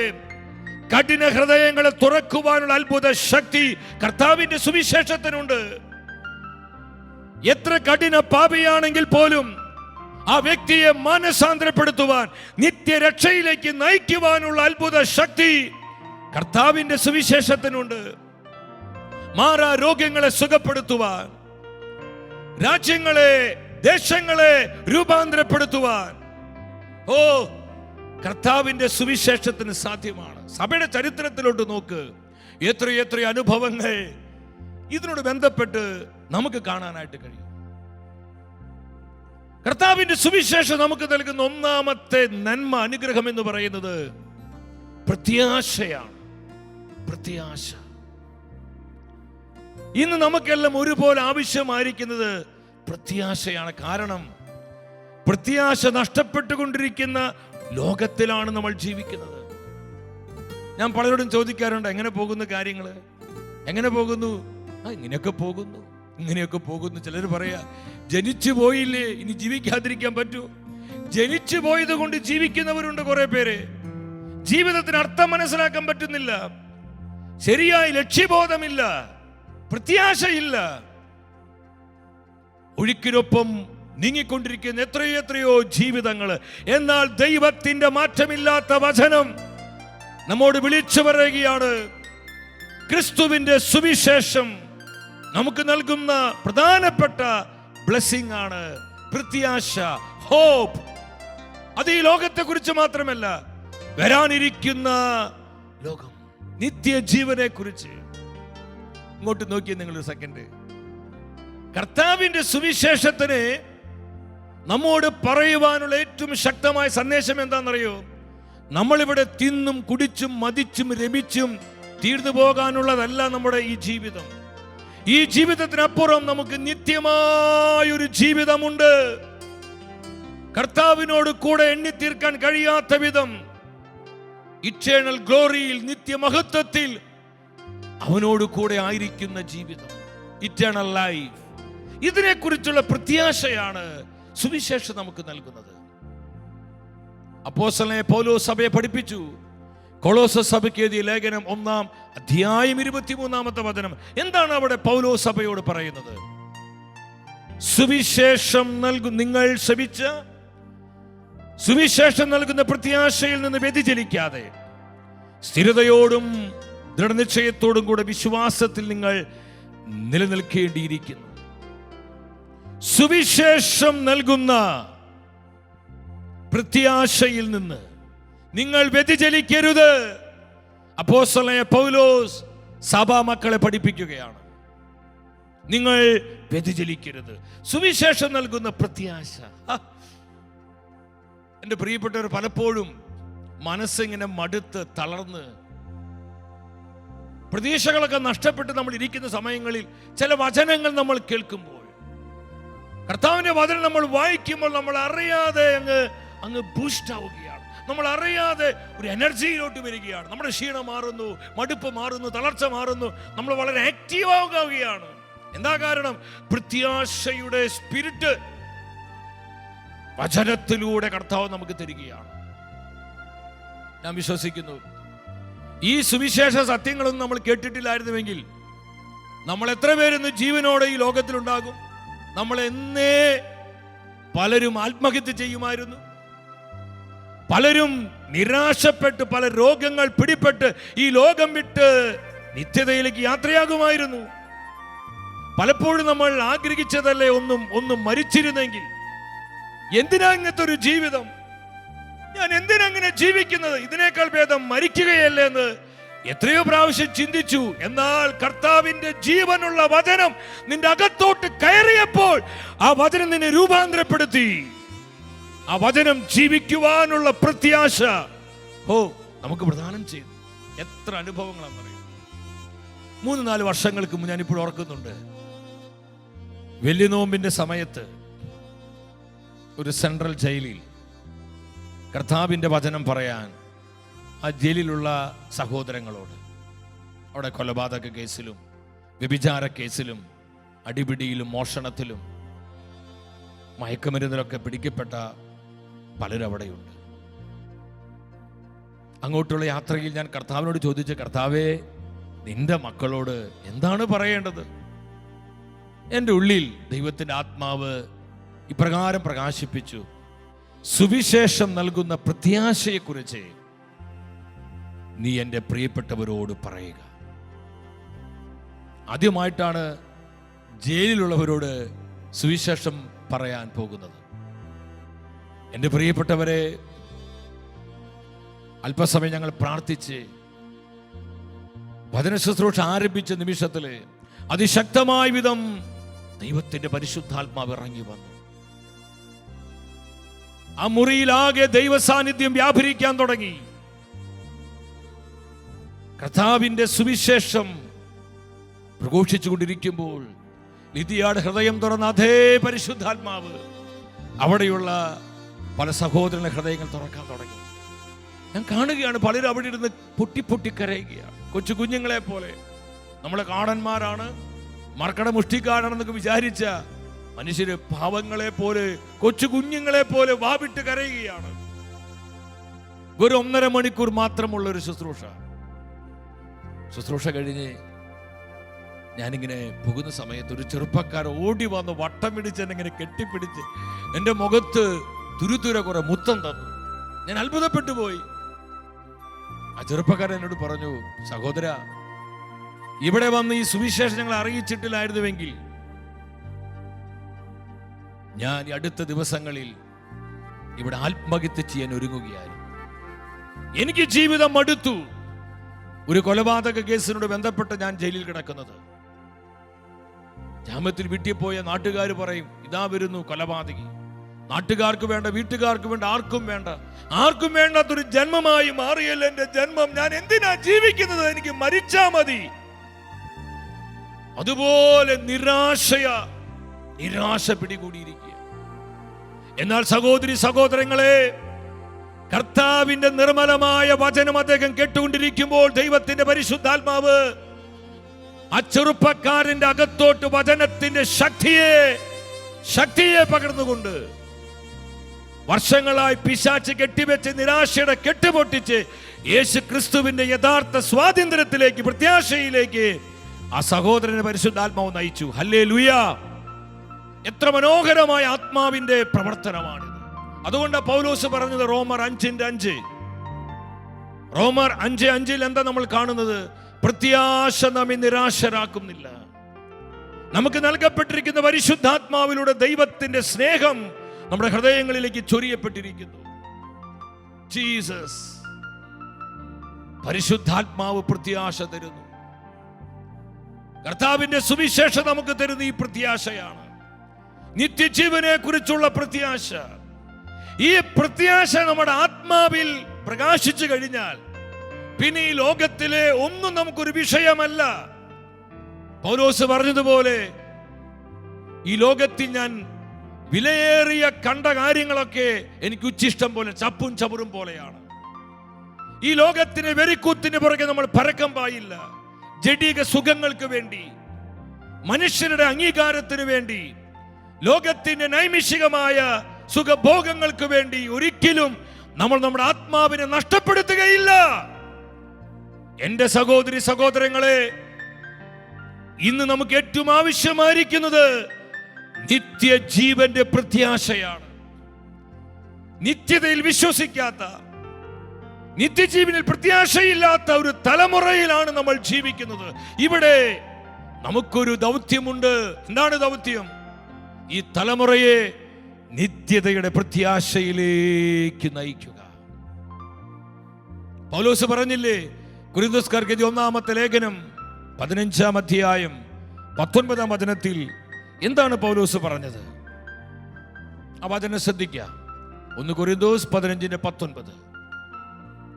കഠിന ഹൃദയങ്ങളെ തുറക്കുവാനുള്ള അത്ഭുത ശക്തി കർത്താവിന്റെ സുവിശേഷത്തിനുണ്ട്. എത്ര കഠിന പാപിയാണെങ്കിൽ പോലും ആ വ്യക്തിയെ മാനസാന്തരപ്പെടുത്തുവാൻ, നിത്യരക്ഷയിലേക്ക് നയിക്കുവാനുള്ള അത്ഭുത ശക്തി കർത്താവിന്റെ സുവിശേഷത്തിനുണ്ട് മാറാ രോഗങ്ങളെ സുഖപ്പെടുത്തുവാൻ, രാജ്യങ്ങളെ ദേശങ്ങളെ രൂപാന്തരപ്പെടുത്തുവാൻ. ഓ, കർത്താവിന്റെ സുവിശേഷത്തിന് സാധ്യമാണ്. സഭയുടെ ചരിത്രത്തിലോട്ട് നോക്ക്, എത്ര അനുഭവങ്ങൾ ഇതിനോട് ബന്ധപ്പെട്ട് നമുക്ക് കാണാനായിട്ട് കഴിയും. കർത്താവിന്റെ സുവിശേഷം നമുക്ക് നൽകുന്ന ഒന്നാമത്തെ നന്മ, അനുഗ്രഹം എന്ന് പറയുന്നത് പ്രത്യാശയാണ്. പ്രത്യാശ. ഇന്ന് നമുക്കെല്ലാം ഒരുപോലെ ആവശ്യമായിരിക്കുന്നത് പ്രത്യാശയാണ്. കാരണം പ്രത്യാശ നഷ്ടപ്പെട്ടുകൊണ്ടിരിക്കുന്ന ലോകത്തിലാണ് നമ്മൾ ജീവിക്കുന്നത്. ഞാൻ പലരോടും ചോദിക്കാറുണ്ട്, എങ്ങനെ പോകുന്നു കാര്യങ്ങൾ, എങ്ങനെ പോകുന്നു? ഇങ്ങനെയൊക്കെ പോകുന്നു. ചിലർ പറയാ, ജനിച്ചു പോയില്ലേ, ഇനി ജീവിക്കാതിരിക്കാൻ പറ്റൂ? ജനിച്ചു പോയത് കൊണ്ട് ജീവിക്കുന്നവരുണ്ട് കുറെ പേര്. ജീവിതത്തിന് അർത്ഥം മനസ്സിലാക്കാൻ പറ്റുന്നില്ല, ശരിയായ ലക്ഷ്യബോധമില്ല, പ്രത്യാശയില്ല. ഒഴുക്കിനൊപ്പം നീങ്ങിക്കൊണ്ടിരിക്കുന്ന എത്രയോ ജീവിതങ്ങൾ. എന്നാൽ ദൈവത്തിന്റെ മാറ്റമില്ലാത്ത വചനം നമ്മോട് വിളിച്ചു പറയുകയാണ്, ക്രിസ്തുവിന്റെ സുവിശേഷം നമുക്ക് നൽകുന്ന പ്രധാനപ്പെട്ട ബ്ലെസ്സിംഗ് ആണ് പ്രത്യാശ, ഹോപ്പ്. അത് ഈ ലോകത്തെ കുറിച്ച് മാത്രമല്ല, വരാനിരിക്കുന്ന ലോകം, നിത്യജീവനെ കുറിച്ച്. ഇങ്ങോട്ട് നോക്കിയേ നിങ്ങളൊരു സെക്കൻഡ്. കർത്താവിന്റെ സുവിശേഷത്തിന് നമ്മോട് പറയുവാനുള്ള ഏറ്റവും ശക്തമായ സന്ദേശം എന്താണെന്നറിയോ? നമ്മളിവിടെ തിന്നും കുടിച്ചും മതിച്ചും രമിച്ചും തീർന്നു പോകാനുള്ളതല്ല നമ്മുടെ ഈ ജീവിതം. ഈ ജീവിതത്തിനപ്പുറം നമുക്ക് നിത്യമായൊരു ജീവിതമുണ്ട്. കർത്താവിനോട് കൂടെ എണ്ണി തീർക്കാൻ കഴിയാത്ത വിധം ഇറ്റേണൽ ഗ്ലോറിയിൽ, നിത്യമഹത്വത്തിൽ അവനോട് കൂടെ ആയിരിക്കുന്ന ജീവിതം, ഇറ്റേണൽ ലൈഫ്. ഇതിനെക്കുറിച്ചുള്ള പ്രത്യാശയാണ് സുവിശേഷം നമുക്ക് നൽകുന്നത്. അപ്പോസ്തലനായ പൗലോസ് സഭയെ പഠിപ്പിച്ചു. കൊളോസ സഭയ്ക്ക് എഴുതിയ ലേഖനം 1-ാം അധ്യായം 23-ാമത്തെ വചനം. എന്താണ് അവിടെ പൗലോസ് സഭയോട് പറയുന്നത്? സുവിശേഷം നിങ്ങൾ ശ്രമിച്ച സുവിശേഷം നൽകുന്ന പ്രത്യാശയിൽ നിന്ന് വ്യതിചലിക്കാതെ സ്ഥിരതയോടും ദൃഢനിശ്ചയത്തോടും കൂടെ വിശ്വാസത്തിൽ നിങ്ങൾ നിലനിൽക്കേണ്ടിയിരിക്കുന്നു. സുവിശേഷം നൽകുന്ന പ്രത്യാശയിൽ നിന്ന് നിങ്ങൾ വ്യതിചലിക്കരുത്. അപ്പോസ്തലനായ പൗലോസ് സഭാ മക്കളെ പഠിപ്പിക്കുകയാണ്, നിങ്ങൾ വ്യതിചലിക്കരുത്. സുവിശേഷം നൽകുന്ന പ്രത്യാശ. എൻ്റെ പ്രിയപ്പെട്ടവർ, പലപ്പോഴും മനസ്സിങ്ങനെ മടുത്ത് തളർന്ന് പ്രതീക്ഷകളൊക്കെ നഷ്ടപ്പെട്ട് നമ്മൾ ഇരിക്കുന്ന സമയങ്ങളിൽ ചില വചനങ്ങൾ നമ്മൾ കേൾക്കുമ്പോൾ, കർത്താവിന്റെ വചനം നമ്മൾ വായിക്കുമ്പോൾ, നമ്മൾ അറിയാതെ അങ്ങ് ബൂസ്റ്റ് ആവുകയാണ്. നമ്മൾ അറിയാതെ ഒരു എനർജിയിലോട്ട് വരികയാണ്. നമ്മുടെ ക്ഷീണം മാറുന്നു, മടുപ്പ് മാറുന്നു, തളർച്ച മാറുന്നു. നമ്മൾ വളരെ ആക്റ്റീവ് ആവുകയാണ്. എന്താ കാരണം? പ്രത്യാശയുടെ സ്പിരിറ്റ് വചനത്തിലൂടെ കർത്താവ് നമുക്ക് തരികയാണ്. ഞാൻ വിശ്വസിക്കുന്നു, ഈ സുവിശേഷ സത്യങ്ങളൊന്നും നമ്മൾ കേട്ടിട്ടില്ലായിരുന്നുവെങ്കിൽ നമ്മൾ എത്ര പേരൊന്ന് ജീവനോടെ ഈ ലോകത്തിലുണ്ടാകും? നമ്മൾ എന്നേ പലരും ആത്മഹത്യ ചെയ്യുമായിരുന്നു. പലരും നിരാശപ്പെട്ട്, പല രോഗങ്ങൾ പിടിപെട്ട് ഈ ലോകം വിട്ട് നിത്യതയിലേക്ക് യാത്രയാകുമായിരുന്നു. പലപ്പോഴും നമ്മൾ ആഗ്രഹിച്ചതല്ലേ ഒന്നും മരിച്ചിരുന്നെങ്കിൽ. എന്തിനാ ഇങ്ങനത്തെ ഒരു ജീവിതം? ഞാൻ എന്തിനങ്ങനെ ജീവിക്കുന്നത്? ഇതിനേക്കാൾ ഭേദം മരിക്കുകയല്ലേ എന്ന് എത്രയോ പ്രാവശ്യം ചിന്തിച്ചു. എന്നാൽ കർത്താവിന്റെ ജീവനുള്ള വചനം നിന്റെ അകത്തോട്ട് കയറിയപ്പോൾ ആ വചനം നിന്നെ രൂപാന്തരപ്പെടുത്തി. ആ വചനം ജീവിക്കുവാനുള്ള പ്രത്യാശ നമുക്ക് പ്രദാനം ചെയ്തു. എത്ര അനുഭവങ്ങളാണെന്നറിയാം. 3-4 വർഷങ്ങൾക്ക് മുമ്പ് ഞാനിപ്പോൾ ഓർക്കുന്നുണ്ട്, വലിയ നോമ്പിന്റെ സമയത്ത് ഒരു സെൻട്രൽ ജയിലിൽ കർത്താവിന്റെ വചനം പറയാൻ ആ ജയിലിലുള്ള സഹോദരങ്ങളോട്, അവിടെ കൊലപാതക കേസിലും വ്യഭിചാര കേസിലും അടിപിടിയിലും മോഷണത്തിലും മയക്കുമരുന്നിലൊക്കെ പിടിക്കപ്പെട്ട പലരും അവിടെയുണ്ട്. അങ്ങോട്ടുള്ള യാത്രയിൽ ഞാൻ കർത്താവിനോട് ചോദിച്ചു, കർത്താവേ, നിന്റെ മക്കളോട് എന്താണ് പറയേണ്ടത്? എൻ്റെ ഉള്ളിൽ ദൈവത്തിൻ്റെ ആത്മാവ് ഇപ്രകാരം പ്രകാശിപ്പിച്ചു, സുവിശേഷം നൽകുന്ന പ്രത്യാശയെക്കുറിച്ച് നീ എൻ്റെ പ്രിയപ്പെട്ടവരോട് പറയുക. ആദ്യമായിട്ടാണ് ജയിലിലുള്ളവരോട് സുവിശേഷം പറയാൻ പോകുന്നത്. എൻ്റെ പ്രിയപ്പെട്ടവരെ, അല്പസമയം ഞങ്ങൾ പ്രാർത്ഥിച്ച് വചന ശുശ്രൂഷ ആരംഭിച്ച നിമിഷത്തിൽ അതിശക്തമായ വിധം ദൈവത്തിന്റെ പരിശുദ്ധാത്മാവ് ഇറങ്ങി വന്നു. ആ മുറിയിലാകെ ദൈവ സാന്നിധ്യം വ്യാപരിക്കാൻ തുടങ്ങി. കർത്താവിന്റെ സുവിശേഷം പ്രഘോഷിച്ചുകൊണ്ടിരിക്കുമ്പോൾ ലിദിയയുടെ ഹൃദയം തുറന്ന അതേ പരിശുദ്ധാത്മാവ് അവിടെയുള്ള പല സഹോദരങ്ങളുടെ ഹൃദയങ്ങൾ തുറക്കാൻ തുടങ്ങി. ഞാൻ കാണുകയാണ് പലരും അവിടെ ഇരുന്ന് പൊട്ടി കരയുകയാണ്, കൊച്ചു കുഞ്ഞുങ്ങളെ പോലെ. നമ്മളെ കാടന്മാരാണ്, മർക്കട മുഷ്ടിക്കാരാണെന്നൊക്കെ വിചാരിച്ച മനുഷ്യര് പാവങ്ങളെ പോലെ, കൊച്ചു കുഞ്ഞുങ്ങളെ പോലെ വാവിട്ട് കരയുകയാണ്. ഒരു 1.5 മണിക്കൂർ മാത്രമുള്ള ഒരു ശുശ്രൂഷ കഴിഞ്ഞ് ഞാനിങ്ങനെ പോകുന്ന സമയത്ത് ഒരു ചെറുപ്പക്കാരൻ ഓടി വന്ന് വട്ടം പിടിച്ച് എന്നെ ഇങ്ങനെ കെട്ടിപ്പിടിച്ച് എൻ്റെ മുഖത്ത് തുരുതുര കുറെ മുത്തം തന്നു. ഞാൻ അത്ഭുതപ്പെട്ടു പോയി. ആ ചെറുപ്പക്കാരൻ എന്നോട് പറഞ്ഞു, സഹോദര, ഇവിടെ വന്ന് ഈ സുവിശേഷം ഞങ്ങൾ അറിയിച്ചിട്ടില്ലായിരുന്നുവെങ്കിൽ ഞാൻ ഈ അടുത്ത ദിവസങ്ങളിൽ ഇവിടെ ആത്മഹത്യ ചെയ്യാൻ ഒരുങ്ങുകയായിരുന്നു. എനിക്ക് ജീവിതം മടുത്തു. ഒരു കൊലപാതക കേസിനോട് ബന്ധപ്പെട്ട് ഞാൻ ജയിലിൽ കിടക്കുന്നത്. ജാമ്യത്തിൽ വീട്ടിൽ പോയ നാട്ടുകാർ പറയും, ഇതാ വരുന്നു കൊലപാതകി. നാട്ടുകാർക്ക് വേണ്ട, വീട്ടുകാർക്ക് വേണ്ട, ആർക്കും വേണ്ടാത്തൊരു ജന്മമായി മാറിയല്ലോ എന്റെ ജന്മം. ഞാൻ എന്തിനാ ജീവിക്കുന്നത്? എനിക്ക് മരിച്ചാ മതി. അതുപോലെ നിരാശ പിടികൂടിയിരിക്കുക. എന്നാൽ സഹോദരങ്ങളെ, കർത്താവിന്റെ നിർമ്മലമായ വചനം അദ്ദേഹം കേട്ടുകൊണ്ടിരിക്കുമ്പോൾ ദൈവത്തിന്റെ പരിശുദ്ധാത്മാവ് ആ ചെറുപ്പക്കാരന്റെ അകത്തോട്ട് വചനത്തിന്റെ ശക്തിയെ പകർന്നുകൊണ്ട് വർഷങ്ങളായി പിശാച് കെട്ടിവെച്ച് നിരാശയുടെ കെട്ടുപൊട്ടിച്ച് യേശു ക്രിസ്തുവിന്റെ യഥാർത്ഥ സ്വാതന്ത്ര്യത്തിലേക്ക്, പ്രത്യാശയിലേക്ക് ആ സഹോദരനെ പരിശുദ്ധാത്മാവ് നയിച്ചു. ഹല്ലേലൂയ! എത്ര മനോഹരമായ ആത്മാവിന്റെ പ്രവർത്തനമാണിത്. അതുകൊണ്ട് പൗലോസ് പറഞ്ഞത് റോമർ 5:5 എന്താ നമ്മൾ കാണുന്നത്? പ്രത്യാശ നമ്മെ നിരാശരാക്കുന്നില്ല. നമുക്ക് നൽകപ്പെട്ടിരിക്കുന്ന പരിശുദ്ധാത്മാവിലൂടെ ദൈവത്തിന്റെ സ്നേഹം നമ്മുടെ ഹൃദയങ്ങളിലേക്ക് ചൊരിയപ്പെട്ടിരിക്കുന്നു. ജീസസ്, പരിശുദ്ധാത്മാവ് പ്രത്യാശ തരുന്നു. കർത്താവിന്റെ സുവിശേഷം നമുക്ക് തരുന്ന ഈ പ്രത്യാശയാണ് നിത്യജീവനെ കുറിച്ചുള്ള പ്രത്യാശ. ഈ പ്രത്യാശ നമ്മുടെ ആത്മാവിൽ പ്രകാശിച്ചു കഴിഞ്ഞാൽ പിന്നെ ഈ ലോകത്തിലെ ഒന്നും നമുക്കൊരു വിഷയമല്ല. പൗലോസ് പറഞ്ഞതുപോലെ, ഈ ലോകത്തിൽ ഞാൻ വിലയേറിയ കണ്ട കാര്യങ്ങളൊക്കെ എനിക്ക് ഉച്ചിഷ്ടം പോലെ, ചപ്പും ചവറും പോലെയാണ്. ഈ ലോകത്തിന് വെറിക്കൂത്തിന് പുറകെ നമ്മൾ പരക്കം പായില്ല. ജഡിക സുഖങ്ങൾക്ക് വേണ്ടി, മനുഷ്യരുടെ അംഗീകാരത്തിന് വേണ്ടി, ലോകത്തിന്റെ നൈമിഷികമായ സുഖഭോഗങ്ങൾക്ക് വേണ്ടി ഒരിക്കലും നമ്മൾ നമ്മുടെ ആത്മാവിനെ നഷ്ടപ്പെടുത്തുകയില്ല. എന്റെ സഹോദരങ്ങളെ, ഇന്ന് നമുക്ക് ഏറ്റവും ആവശ്യമായിരിക്കുന്നത് നിത്യജീവന്റെ പ്രത്യാശയാണ്. നിത്യതയിൽ വിശ്വസിക്കാത്ത, നിത്യജീവനിൽ പ്രത്യാശയില്ലാത്ത ഒരു തലമുറയിലാണ് നമ്മൾ ജീവിക്കുന്നത്. ഇവിടെ നമുക്കൊരു ദൗത്യമുണ്ട്. എന്താണ് ദൗത്യം? ഈ തലമുറയെ നിത്യതയുടെ പ്രത്യാശയിലേക്ക് നയിക്കുക. പൗലോസ് പറഞ്ഞില്ലേ, കൊരിന്ത്യർക്കാർക്ക് എഴുതിയ 1-ാമത്തെ ലേഖനം 15-ാം അധ്യായം 19-ാം വചനത്തിൽ എന്താണ് പൗലോസ് പറഞ്ഞത്? ആ വചനം ശ്രദ്ധിക്കുക. 1 കൊരിന്ത്യർ 15:19.